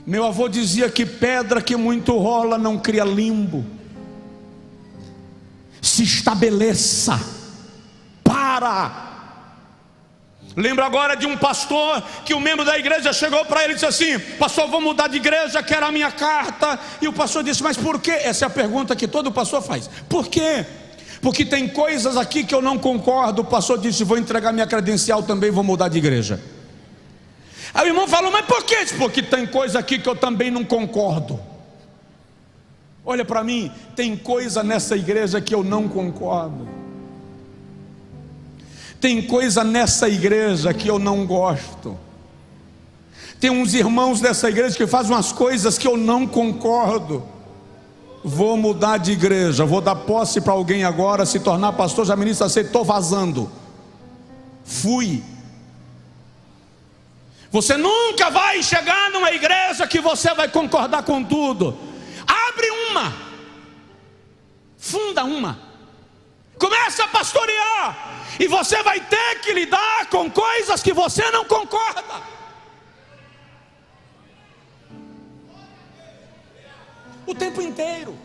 Meu avô dizia que pedra que muito rola não cria limbo. Se estabeleça. Lembro agora de um pastor que o membro da igreja chegou para ele e disse assim: pastor, vou mudar de igreja, quero a minha carta. E o pastor disse: mas por quê? Essa é a pergunta que todo pastor faz. Por quê? Porque tem coisas aqui que eu não concordo. O pastor disse: vou entregar minha credencial também, vou mudar de igreja. Aí o irmão falou: mas por quê? Porque tem coisa aqui que eu também não concordo. Olha para mim, tem coisa nessa igreja que eu não concordo. Tem coisa nessa igreja que eu não gosto. Tem uns irmãos dessa igreja que fazem umas coisas que eu não concordo. Vou mudar de igreja, vou dar posse para alguém agora, se tornar pastor, já ministra, estou vazando. Fui. Você nunca vai chegar numa igreja que você vai concordar com tudo. Abre uma, funda uma, começa a pastorear, e você vai ter que lidar com coisas que você não concorda. O tempo inteiro.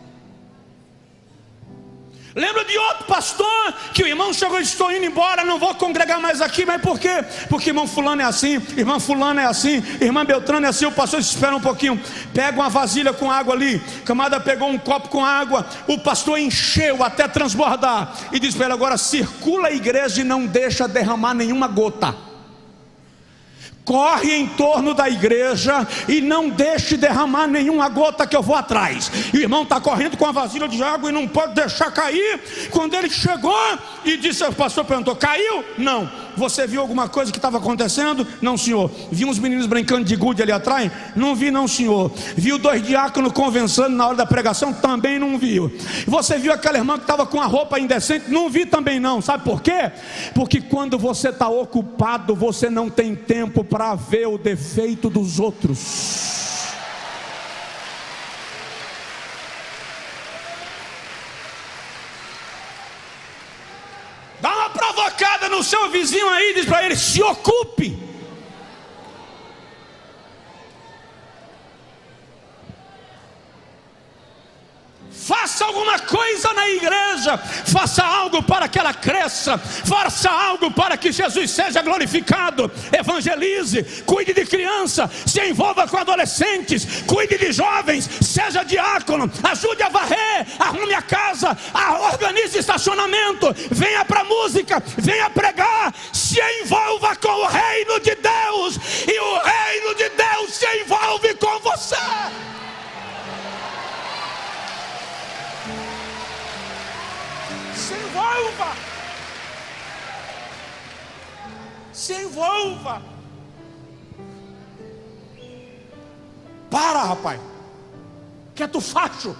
Lembro de outro pastor que o irmão chegou e disse: estou indo embora, não vou congregar mais aqui. Mas por quê? Porque irmão fulano é assim, irmã fulano é assim, irmã Beltrano é assim. O pastor disse: espera um pouquinho, pega uma vasilha com água ali. Camarada pegou um copo com água, o pastor encheu até transbordar e disse para ele: agora circula a igreja e não deixa derramar nenhuma gota. Corre em torno da igreja e não deixe derramar nenhuma gota, que eu vou atrás. E o irmão está correndo com a vasilha de água e não pode deixar cair. Quando ele chegou e disse, o pastor perguntou: caiu? Não. Você viu alguma coisa que estava acontecendo? Não, senhor. Vi uns meninos brincando de gude ali atrás? Não vi, não, senhor. Viu 2 diáconos conversando na hora da pregação? Também não viu. Você viu aquela irmã que estava com a roupa indecente? Não vi também não. Sabe por quê? Porque quando você está ocupado, você não tem tempo para ver o defeito dos outros. Dá uma provocada no seu vizinho aí, diz para ele: se ocupe. Faça alguma coisa na igreja, faça algo para que ela cresça, faça algo para que Jesus seja glorificado. Evangelize, cuide de criança, se envolva com adolescentes, cuide de jovens, seja diácono, ajude a varrer, arrume a casa, organize estacionamento, venha para música, venha pregar, se envolva com o reino de Deus, e o reino de Deus se envolve com você. Se envolva. Se envolva. Para, rapaz. Quieto facho.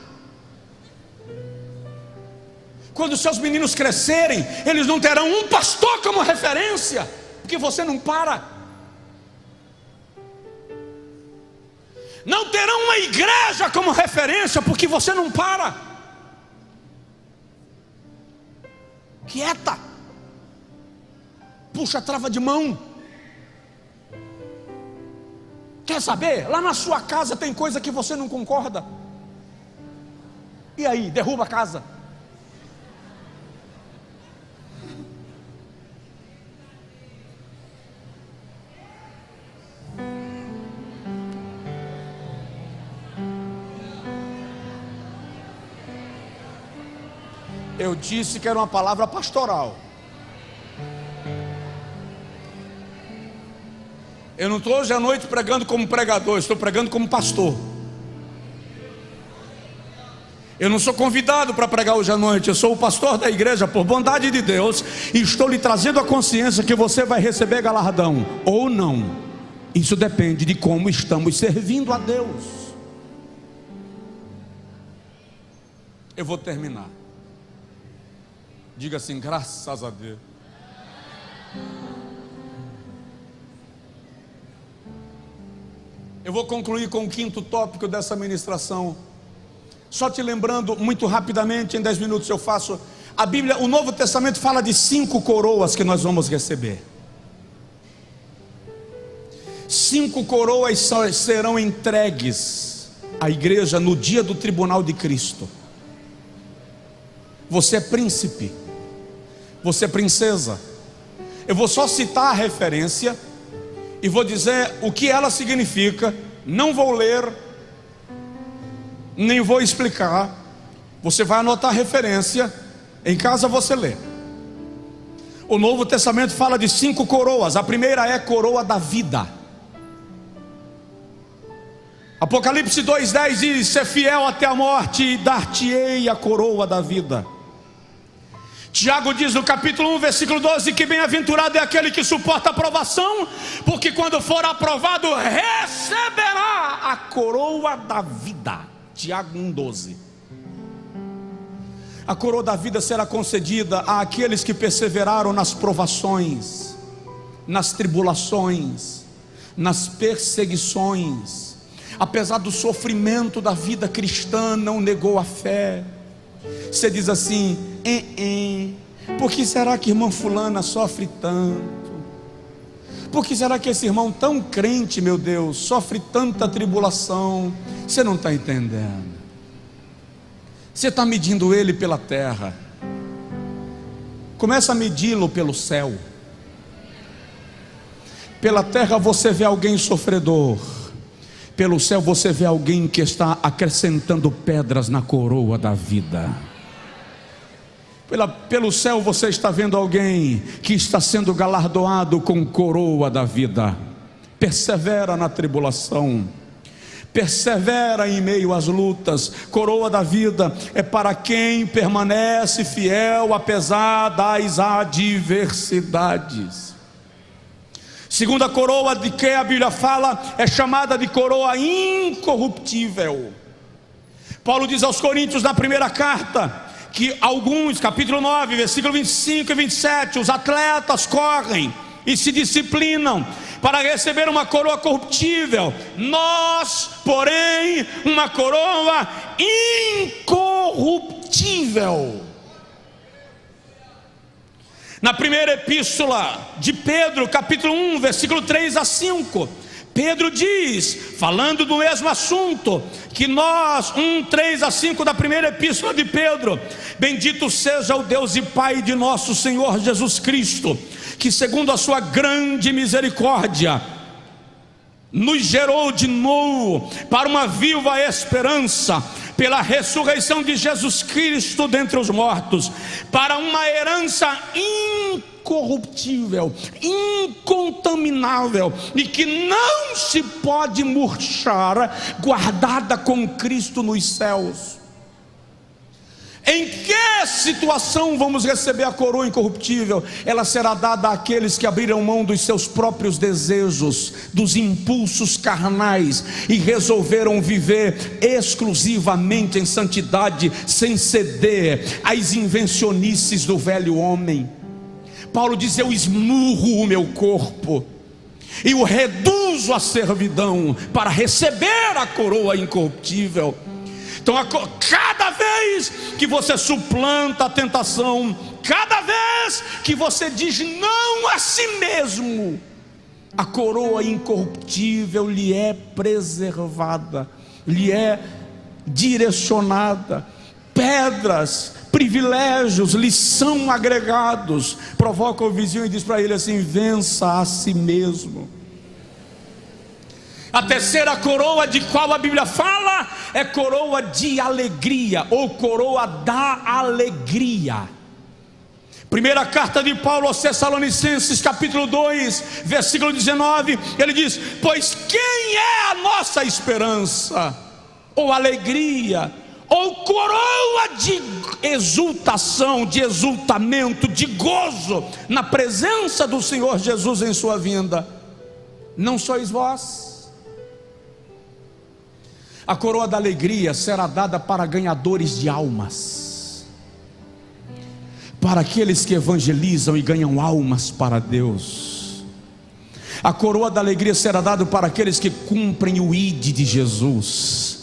Quando seus meninos crescerem, eles não terão um pastor como referência, porque você não para. Não terão uma igreja como referência, porque você não para. Quieta. Puxa a trava de mão. Quer saber? Lá na sua casa tem coisa que você não concorda. E aí, derruba a casa. Eu disse que era uma palavra pastoral. Eu não estou hoje à noite pregando como pregador, estou pregando como pastor. Eu não sou convidado para pregar hoje à noite, eu sou o pastor da igreja por bondade de Deus, e estou lhe trazendo a consciência que você vai receber galardão ou não. Isso depende de como estamos servindo a Deus. Eu vou terminar. Diga assim: graças a Deus. Eu vou concluir com o quinto tópico dessa ministração. Só te lembrando muito rapidamente, em 10 minutos eu faço. A Bíblia, o Novo Testamento fala de 5 coroas que nós vamos receber. 5 coroas serão entregues à igreja no dia do tribunal de Cristo. Você é príncipe, você é princesa. Eu vou só citar a referência e vou dizer o que ela significa. Não vou ler, nem vou explicar. Você vai anotar a referência, em casa você lê. O Novo Testamento fala de 5 coroas. A primeira é a coroa da vida. Apocalipse 2:10 diz: ser fiel até a morte e dar-te-ei a coroa da vida. Tiago diz no capítulo 1, versículo 12, que bem-aventurado é aquele que suporta a provação, porque quando for aprovado, receberá a coroa da vida. Tiago 1:12. A coroa da vida será concedida àqueles que perseveraram nas provações, nas tribulações, nas perseguições. Apesar do sofrimento da vida cristã, não negou a fé. Você diz assim: por que será que irmã fulana sofre tanto? Por que será que esse irmão tão crente, meu Deus, sofre tanta tribulação? Você não está entendendo. Você está medindo ele pela terra. Começa a medi-lo pelo céu. Pela terra você vê alguém sofredor, pelo céu você vê alguém que está acrescentando pedras na coroa da vida. Pelo céu você está vendo alguém que está sendo galardoado com coroa da vida. Persevera na tribulação, persevera em meio às lutas. Coroa da vida é para quem permanece fiel apesar das adversidades. Segunda coroa de que a Bíblia fala é chamada de coroa incorruptível. Paulo diz aos Coríntios na primeira carta que alguns, capítulo 9, versículo 25 e 27, os atletas correm e se disciplinam para receber uma coroa corruptível. Nós, porém, uma coroa incorruptível. Na primeira epístola de Pedro, capítulo 1, versículo 3 a 5, Pedro diz, falando do mesmo assunto, que nós, 3 a 5 da primeira epístola de Pedro: bendito seja o Deus e Pai de nosso Senhor Jesus Cristo, que segundo a sua grande misericórdia, nos gerou de novo para uma viva esperança, pela ressurreição de Jesus Cristo dentre os mortos, para uma herança incorruptível, incontaminável, e que não se pode murchar, guardada com Cristo nos céus. Em que situação vamos receber a coroa incorruptível? Ela será dada àqueles que abriram mão dos seus próprios desejos, dos impulsos carnais, e resolveram viver exclusivamente em santidade, sem ceder às invencionices do velho homem. Paulo diz: eu esmurro o meu corpo e o reduzo à servidão para receber a coroa incorruptível. Então, cada vez que você suplanta a tentação, cada vez que você diz não a si mesmo, a coroa incorruptível lhe é preservada, lhe é direcionada. Pedras, privilégios lhe são agregados. Provoca o vizinho e diz para ele assim: vença a si mesmo. A terceira coroa de qual a Bíblia fala é coroa de alegria, ou coroa da alegria. Primeira carta de Paulo aos Tessalonicenses, capítulo 2, versículo 19, ele diz: pois quem é a nossa esperança, ou alegria, ou coroa de exultação, de exultamento, de gozo, na presença do Senhor Jesus em sua vinda? Não sois vós? A coroa da alegria será dada para ganhadores de almas, para aqueles que evangelizam e ganham almas para Deus. A coroa da alegria será dada para aqueles que cumprem o ID de Jesus.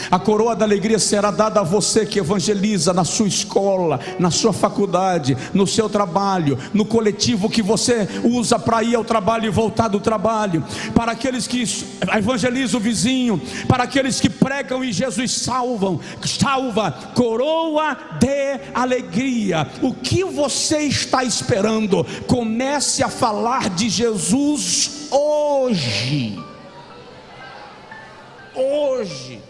A coroa da alegria será dada a você que evangeliza na sua escola, na sua faculdade, no seu trabalho, no coletivo que você usa para ir ao trabalho e voltar do trabalho, para aqueles que evangelizam o vizinho, para aqueles que pregam e Jesus salva. Coroa de alegria. O que você está esperando? Comece a falar de Jesus hoje. Hoje.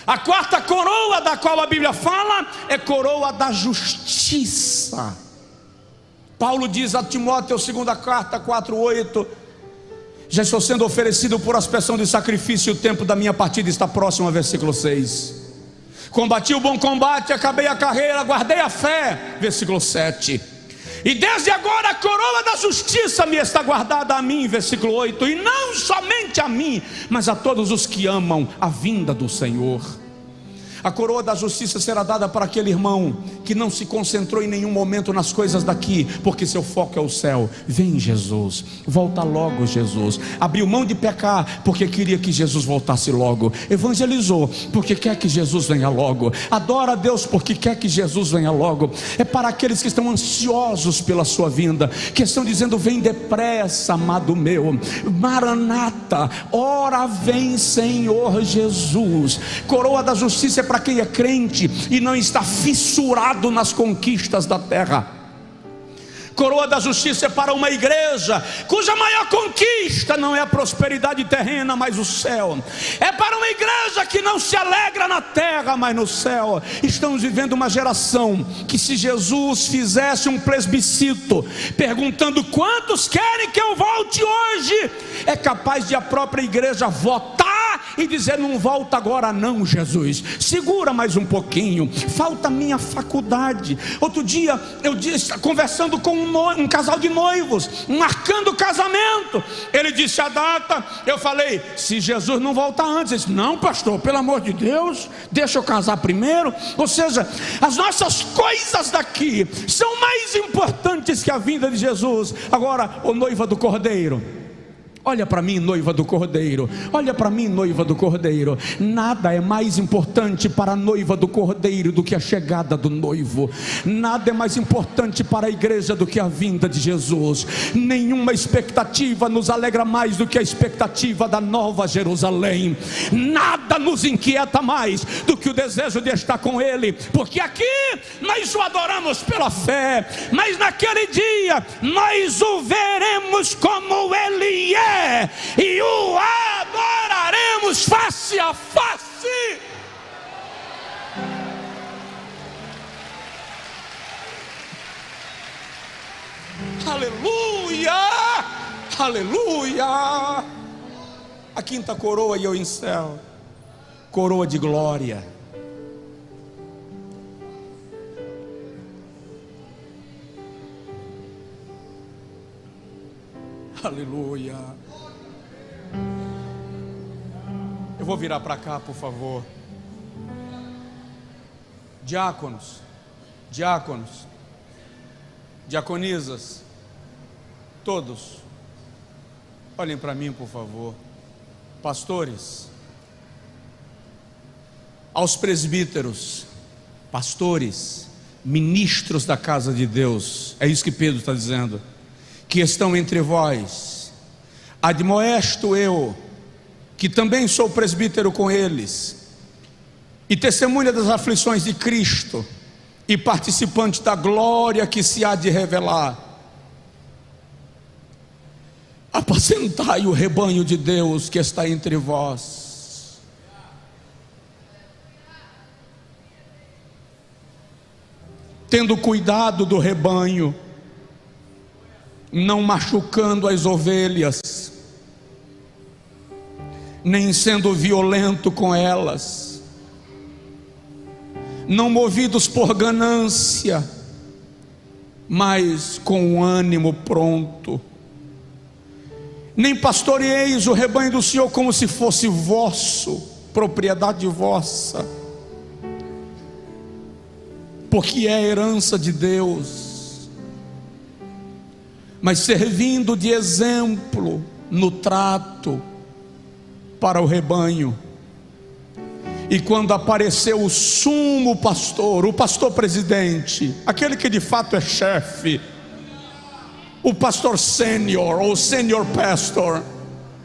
A quarta coroa da qual a Bíblia fala é coroa da justiça. Paulo diz a Timóteo, segunda carta 4:8: já estou sendo oferecido por aspersão de sacrifício, o tempo da minha partida está próximo. Versículo 6: combati o bom combate, acabei a carreira, guardei a fé. Versículo 7: e desde agora a coroa da justiça me está guardada a mim. Versículo 8: e não somente a mim, mas a todos os que amam a vinda do Senhor. A coroa da justiça será dada para aquele irmão que não se concentrou em nenhum momento nas coisas daqui, porque seu foco é o céu. Vem Jesus, volta logo Jesus. Abriu mão de pecar porque queria que Jesus voltasse logo. Evangelizou porque quer que Jesus venha logo. Adora a Deus porque quer que Jesus venha logo. É para aqueles que estão ansiosos pela sua vinda, que estão dizendo: vem depressa, amado meu. Maranata, ora vem Senhor Jesus. Coroa da justiça é para quem é crente e não está fissurado nas conquistas da terra. Coroa da justiça é para uma igreja cuja maior conquista não é a prosperidade terrena, mas o céu. É para uma igreja que não se alegra na terra, mas no céu. Estamos vivendo uma geração que, se Jesus fizesse um plebiscito perguntando quantos querem que eu volte hoje, é capaz de a própria igreja votar e dizer: não volta agora não, Jesus, segura mais um pouquinho, falta minha faculdade. Outro dia eu disse, conversando com um casal de noivos, marcando o casamento, ele disse a data, eu falei: se Jesus não voltar antes. Ele disse: não, pastor, pelo amor de Deus, deixa eu casar primeiro. Ou seja, as nossas coisas daqui são mais importantes que a vinda de Jesus. Agora, ô noiva do Cordeiro, olha para mim, noiva do Cordeiro. Olha para mim, noiva do Cordeiro. Nada é mais importante para a noiva do Cordeiro do que a chegada do noivo. Nada é mais importante para a igreja do que a vinda de Jesus. Nenhuma expectativa nos alegra mais do que a expectativa da nova Jerusalém. Nada nos inquieta mais do que o desejo de estar com Ele, porque aqui nós o adoramos pela fé, mas naquele dia nós o veremos como Ele é, e o adoraremos face a face. Aleluia, aleluia. A quinta coroa, e eu encerro: coroa de glória. Aleluia. Eu vou virar para cá, por favor. Diáconos, diaconisas, todos, olhem para mim, por favor. Pastores, aos presbíteros, pastores, ministros da casa de Deus, é isso que Pedro está dizendo, que estão entre vós, admoesto eu, que também sou presbítero com eles, e testemunha das aflições de Cristo, e participante da glória que se há de revelar. Apacentai o rebanho de Deus que está entre vós. Tendo cuidado do rebanho, não machucando as ovelhas, nem sendo violento com elas, não movidos por ganância, mas com o ânimo pronto. Nem pastoreeis o rebanho do Senhor como se fosse vosso, propriedade vossa, porque é herança de Deus, mas servindo de exemplo no trato para o rebanho. E quando apareceu o sumo pastor, o pastor presidente, aquele que de fato é chefe, o pastor sênior ou sênior pastor,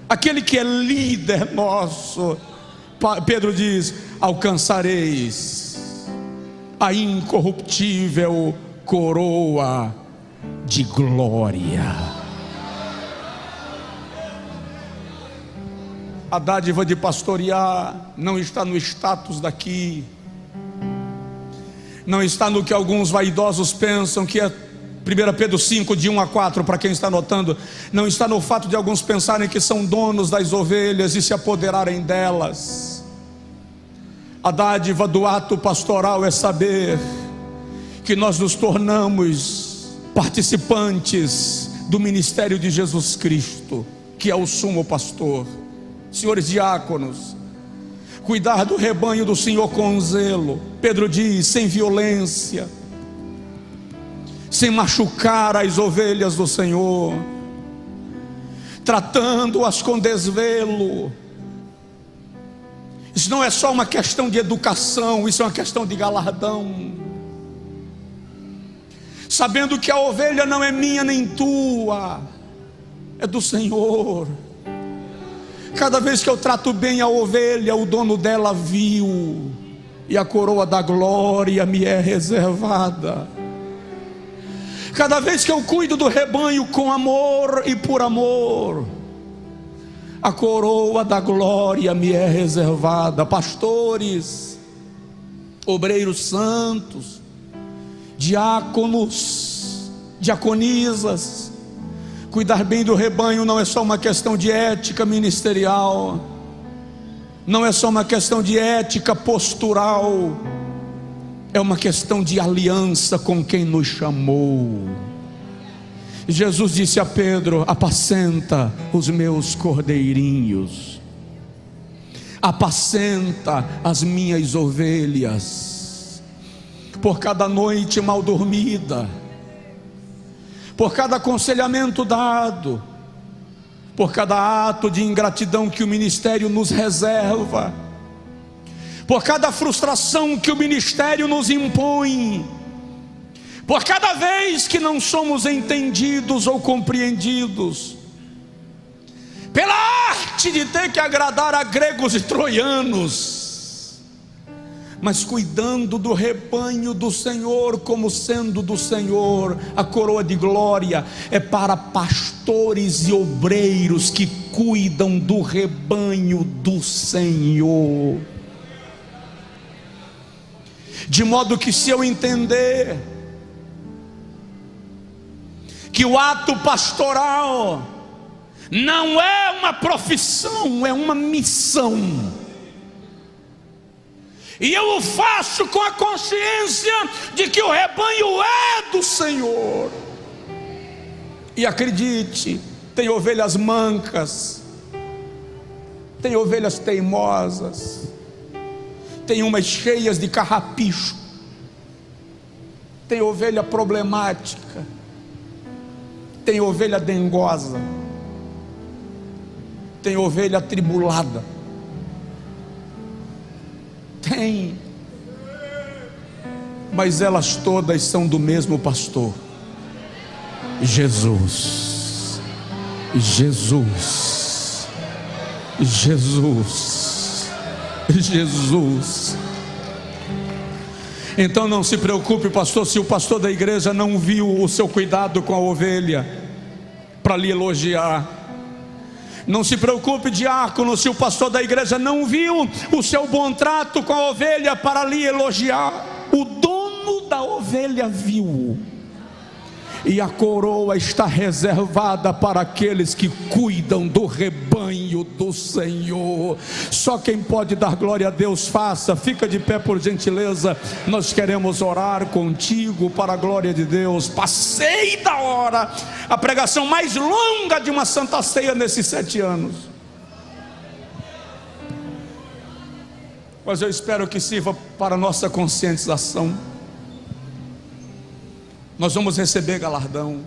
aquele que é líder nosso, Pedro diz: alcançareis a incorruptível coroa de glória. A dádiva de pastorear não está no status daqui, não está no que alguns vaidosos pensam que é 1 Pedro 5, de 1 a 4, para quem está anotando, não está no fato de alguns pensarem que são donos das ovelhas e se apoderarem delas. A dádiva do ato pastoral é saber que nós nos tornamos participantes do ministério de Jesus Cristo, que é o sumo pastor. Senhores diáconos, cuidar do rebanho do Senhor com zelo. Pedro diz: sem violência, sem machucar as ovelhas do Senhor, tratando-as com desvelo. Isso não é só uma questão de educação, isso é uma questão de galardão. Sabendo que a ovelha não é minha nem tua, é do Senhor. Cada vez que eu trato bem a ovelha, o dono dela viu, e a coroa da glória me é reservada. Cada vez que eu cuido do rebanho com amor e por amor, a coroa da glória me é reservada. Pastores, obreiros santos, diáconos, diaconisas, cuidar bem do rebanho não é só uma questão de ética ministerial, não é só uma questão de ética postural, é uma questão de aliança com quem nos chamou. Jesus disse a Pedro: apacenta os meus cordeirinhos, apacenta as minhas ovelhas. Por cada noite mal dormida, por cada aconselhamento dado, por cada ato de ingratidão que o ministério nos reserva, por cada frustração que o ministério nos impõe, por cada vez que não somos entendidos ou compreendidos, pela arte de ter que agradar a gregos e troianos, mas cuidando do rebanho do Senhor como sendo do Senhor. A coroa de glória é para pastores e obreiros que cuidam do rebanho do Senhor. De modo que, se eu entender que o ato pastoral não é uma profissão, é uma missão, e eu o faço com a consciência de que o rebanho é do Senhor, e acredite, tem ovelhas mancas, tem ovelhas teimosas, tem umas cheias de carrapicho, tem ovelha problemática, tem ovelha dengosa, tem ovelha atribulada, tem, mas elas todas são do mesmo pastor, Jesus, Jesus, Jesus, Jesus. Então não se preocupe, pastor, se o pastor da igreja não viu o seu cuidado com a ovelha para lhe elogiar. Não se preocupe, diácono, se o pastor da igreja não viu o seu bom trato com a ovelha para lhe elogiar. O dono da ovelha viu, e a coroa está reservada para aqueles que cuidam do rebanho do Senhor. Só quem pode dar glória a Deus, faça. Fica de pé, por gentileza. Nós queremos orar contigo para a glória de Deus. Passei da hora, a pregação mais longa de uma Santa Ceia nesses 7 anos, mas eu espero que sirva para nossa conscientização. Nós vamos receber galardão.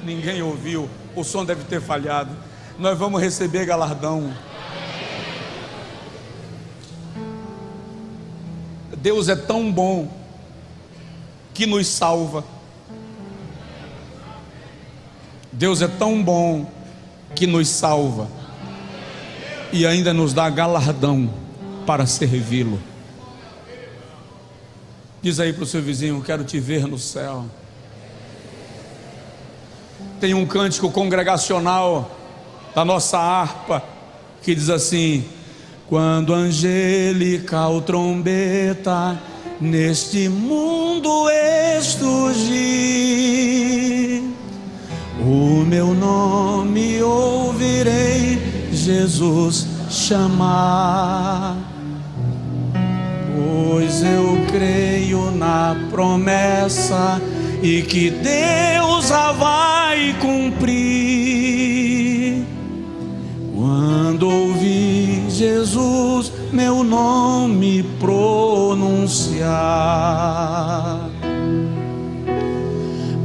Ninguém ouviu, o som deve ter falhado. Nós vamos receber galardão. Deus é tão bom que nos salva. Deus é tão bom que nos salva e ainda nos dá galardão para servi-lo. Diz aí para o seu vizinho: quero te ver no céu. Tem um cântico congregacional da nossa harpa que diz assim: quando angelical trombeta neste mundo estugir, o meu nome ouvirei Jesus chamar. Pois eu creio na promessa e que Deus a vai cumprir. Quando ouvi Jesus meu nome pronunciar,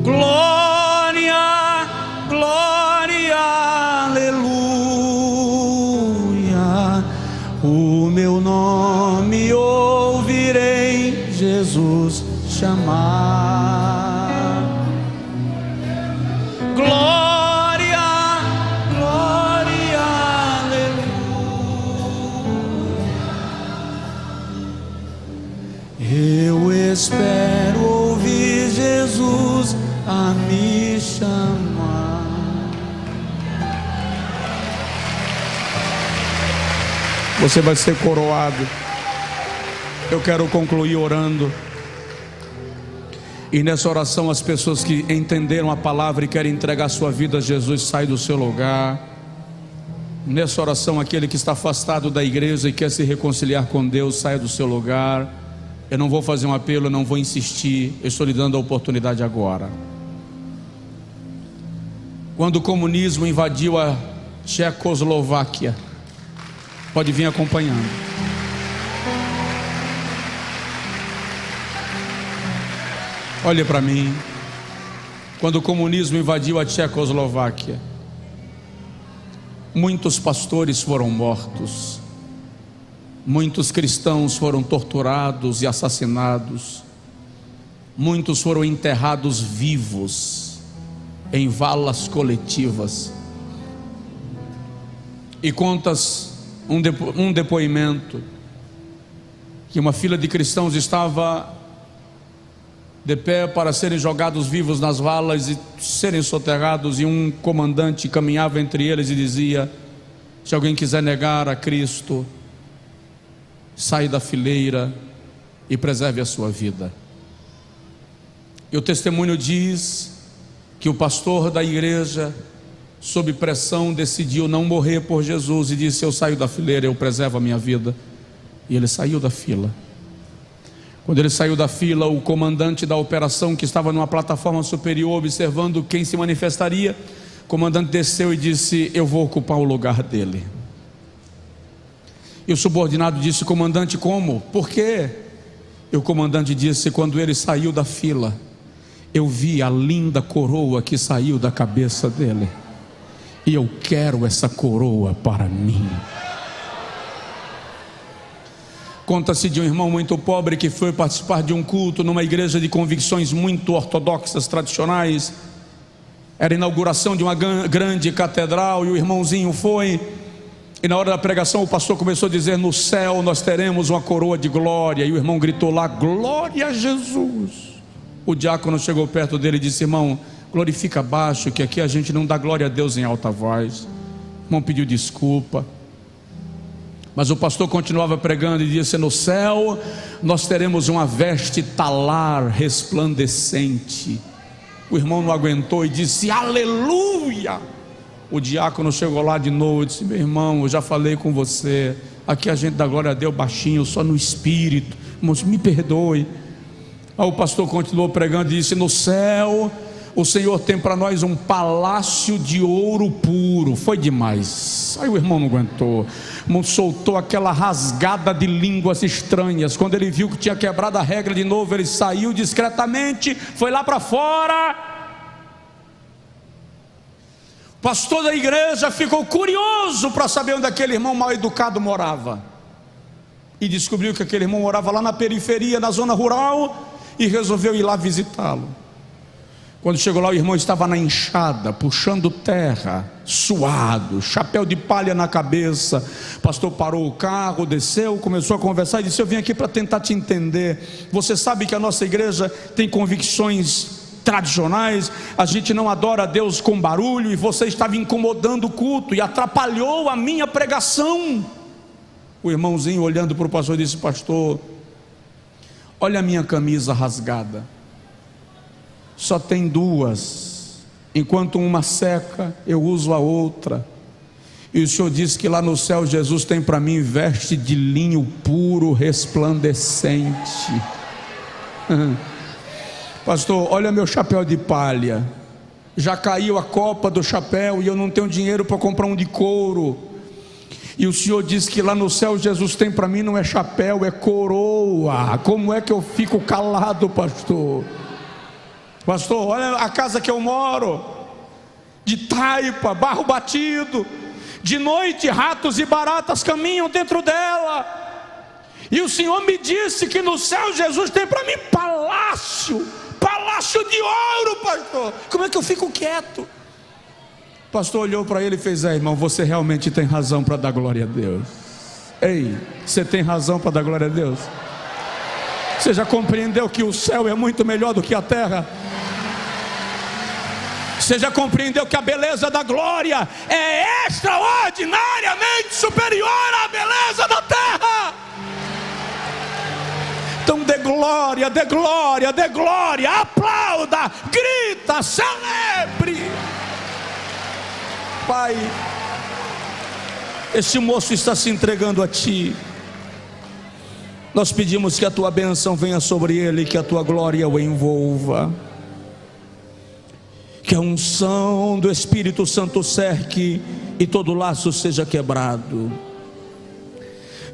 glória, glória, aleluia, o meu nome ouvirei Jesus chamar. Glória, glória, aleluia. Eu espero ouvir Jesus a me chamar. Você vai ser coroado. Eu quero concluir orando. E nessa oração, as pessoas que entenderam a palavra e querem entregar sua vida a Jesus, sai do seu lugar. Nessa oração, aquele que está afastado da igreja e quer se reconciliar com Deus, saia do seu lugar. Eu não vou fazer um apelo, eu não vou insistir, eu estou lhe dando a oportunidade agora. Quando o comunismo invadiu a Tchecoslováquia, pode vir acompanhando. Olhe para mim. Quando o comunismo invadiu a Tchecoslováquia, muitos pastores foram mortos, muitos cristãos foram torturados e assassinados, muitos foram enterrados vivos em valas coletivas. E contas um depoimento que uma fila de cristãos estava de pé para serem jogados vivos nas valas e serem soterrados, e um comandante caminhava entre eles e dizia: se alguém quiser negar a Cristo, saia da fileira e preserve a sua vida. E o testemunho diz que o pastor da igreja, sob pressão, decidiu não morrer por Jesus e disse: eu saio da fileira, eu preservo a minha vida. E ele saiu da fila. Quando ele saiu da fila, o comandante da operação, que estava numa plataforma superior observando quem se manifestaria, O comandante desceu e disse: eu vou ocupar o lugar dele. E o subordinado disse: comandante, como? Por quê? E o comandante disse: quando ele saiu da fila, eu vi a linda coroa que saiu da cabeça dele, e eu quero essa coroa para mim. Conta-se de um irmão muito pobre que foi participar de um culto numa igreja de convicções muito ortodoxas, tradicionais. Era a inauguração de uma grande catedral, e o irmãozinho foi, e na hora da pregação o pastor começou a dizer: no céu nós teremos uma coroa de glória. E o irmão gritou lá: glória a Jesus. O diácono chegou perto dele e disse: irmão, glorifica baixo, que aqui a gente não dá glória a Deus em alta voz. O irmão pediu desculpa, mas o pastor continuava pregando e disse: no céu nós teremos uma veste talar resplandecente. O irmão não aguentou e disse: aleluia. O diácono chegou lá de novo e disse: meu irmão, eu já falei com você, aqui a gente dá glória a Deus baixinho, só no espírito, irmãos, me perdoe. Aí o pastor continuou pregando e disse: no céu o Senhor tem para nós um palácio de ouro puro. Foi demais. Aí o irmão não aguentou, o irmão soltou aquela rasgada de línguas estranhas. Quando ele viu que tinha quebrado a regra de novo, ele saiu discretamente, foi lá para fora. O pastor da igreja ficou curioso para saber onde aquele irmão mal educado morava, e descobriu que aquele irmão morava lá na periferia, na zona rural, e resolveu ir lá visitá-lo. Quando chegou lá, o irmão estava na enxada, puxando terra, suado, chapéu de palha na cabeça. O pastor parou o carro, desceu, começou a conversar e disse: eu vim aqui para tentar te entender. Você sabe que a nossa igreja tem convicções tradicionais, a gente não adora a Deus com barulho, e você estava incomodando o culto e atrapalhou a minha pregação. O irmãozinho, olhando para o pastor, disse: pastor, olha a minha camisa rasgada, só tem duas, enquanto uma seca, eu uso a outra. E o Senhor disse que lá no céu Jesus tem para mim veste de linho puro, resplandecente. Pastor, olha meu chapéu de palha, já caiu a copa do chapéu e eu não tenho dinheiro para comprar um de couro. E o Senhor disse que lá no céu Jesus tem para mim não é chapéu, é coroa. Como é que eu fico calado, pastor? Pastor, olha a casa que eu moro, de taipa, barro batido, de noite ratos e baratas caminham dentro dela. E o Senhor me disse que no céu Jesus tem para mim palácio de ouro, pastor. Como é que eu fico quieto? O pastor olhou para ele e fez: irmão, você realmente tem razão para dar glória a Deus. Ei, você tem razão para dar glória a Deus? Você já compreendeu que o céu é muito melhor do que a terra? Você já compreendeu que a beleza da glória é extraordinariamente superior à beleza da terra? Então dê glória, dê glória, dê glória, aplauda, grita, celebre. Pai, este moço está se entregando a Ti. Nós pedimos que a Tua bênção venha sobre ele, que a Tua glória o envolva, que a unção do Espírito Santo cerque e todo laço seja quebrado,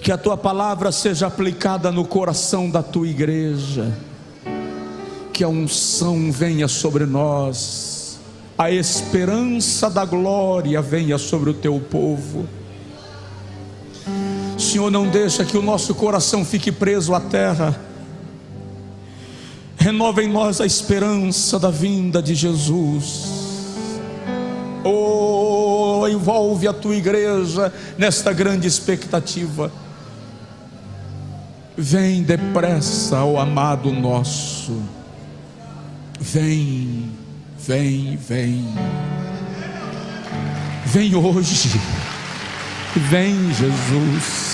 que a Tua palavra seja aplicada no coração da Tua igreja, que a unção venha sobre nós, a esperança da glória venha sobre o Teu povo. Senhor, não deixa que o nosso coração fique preso à terra. Renova em nós a esperança da vinda de Jesus. Oh, envolve a Tua igreja nesta grande expectativa. Vem depressa, ó amado nosso. Vem, vem, vem. Vem hoje. Vem, Jesus.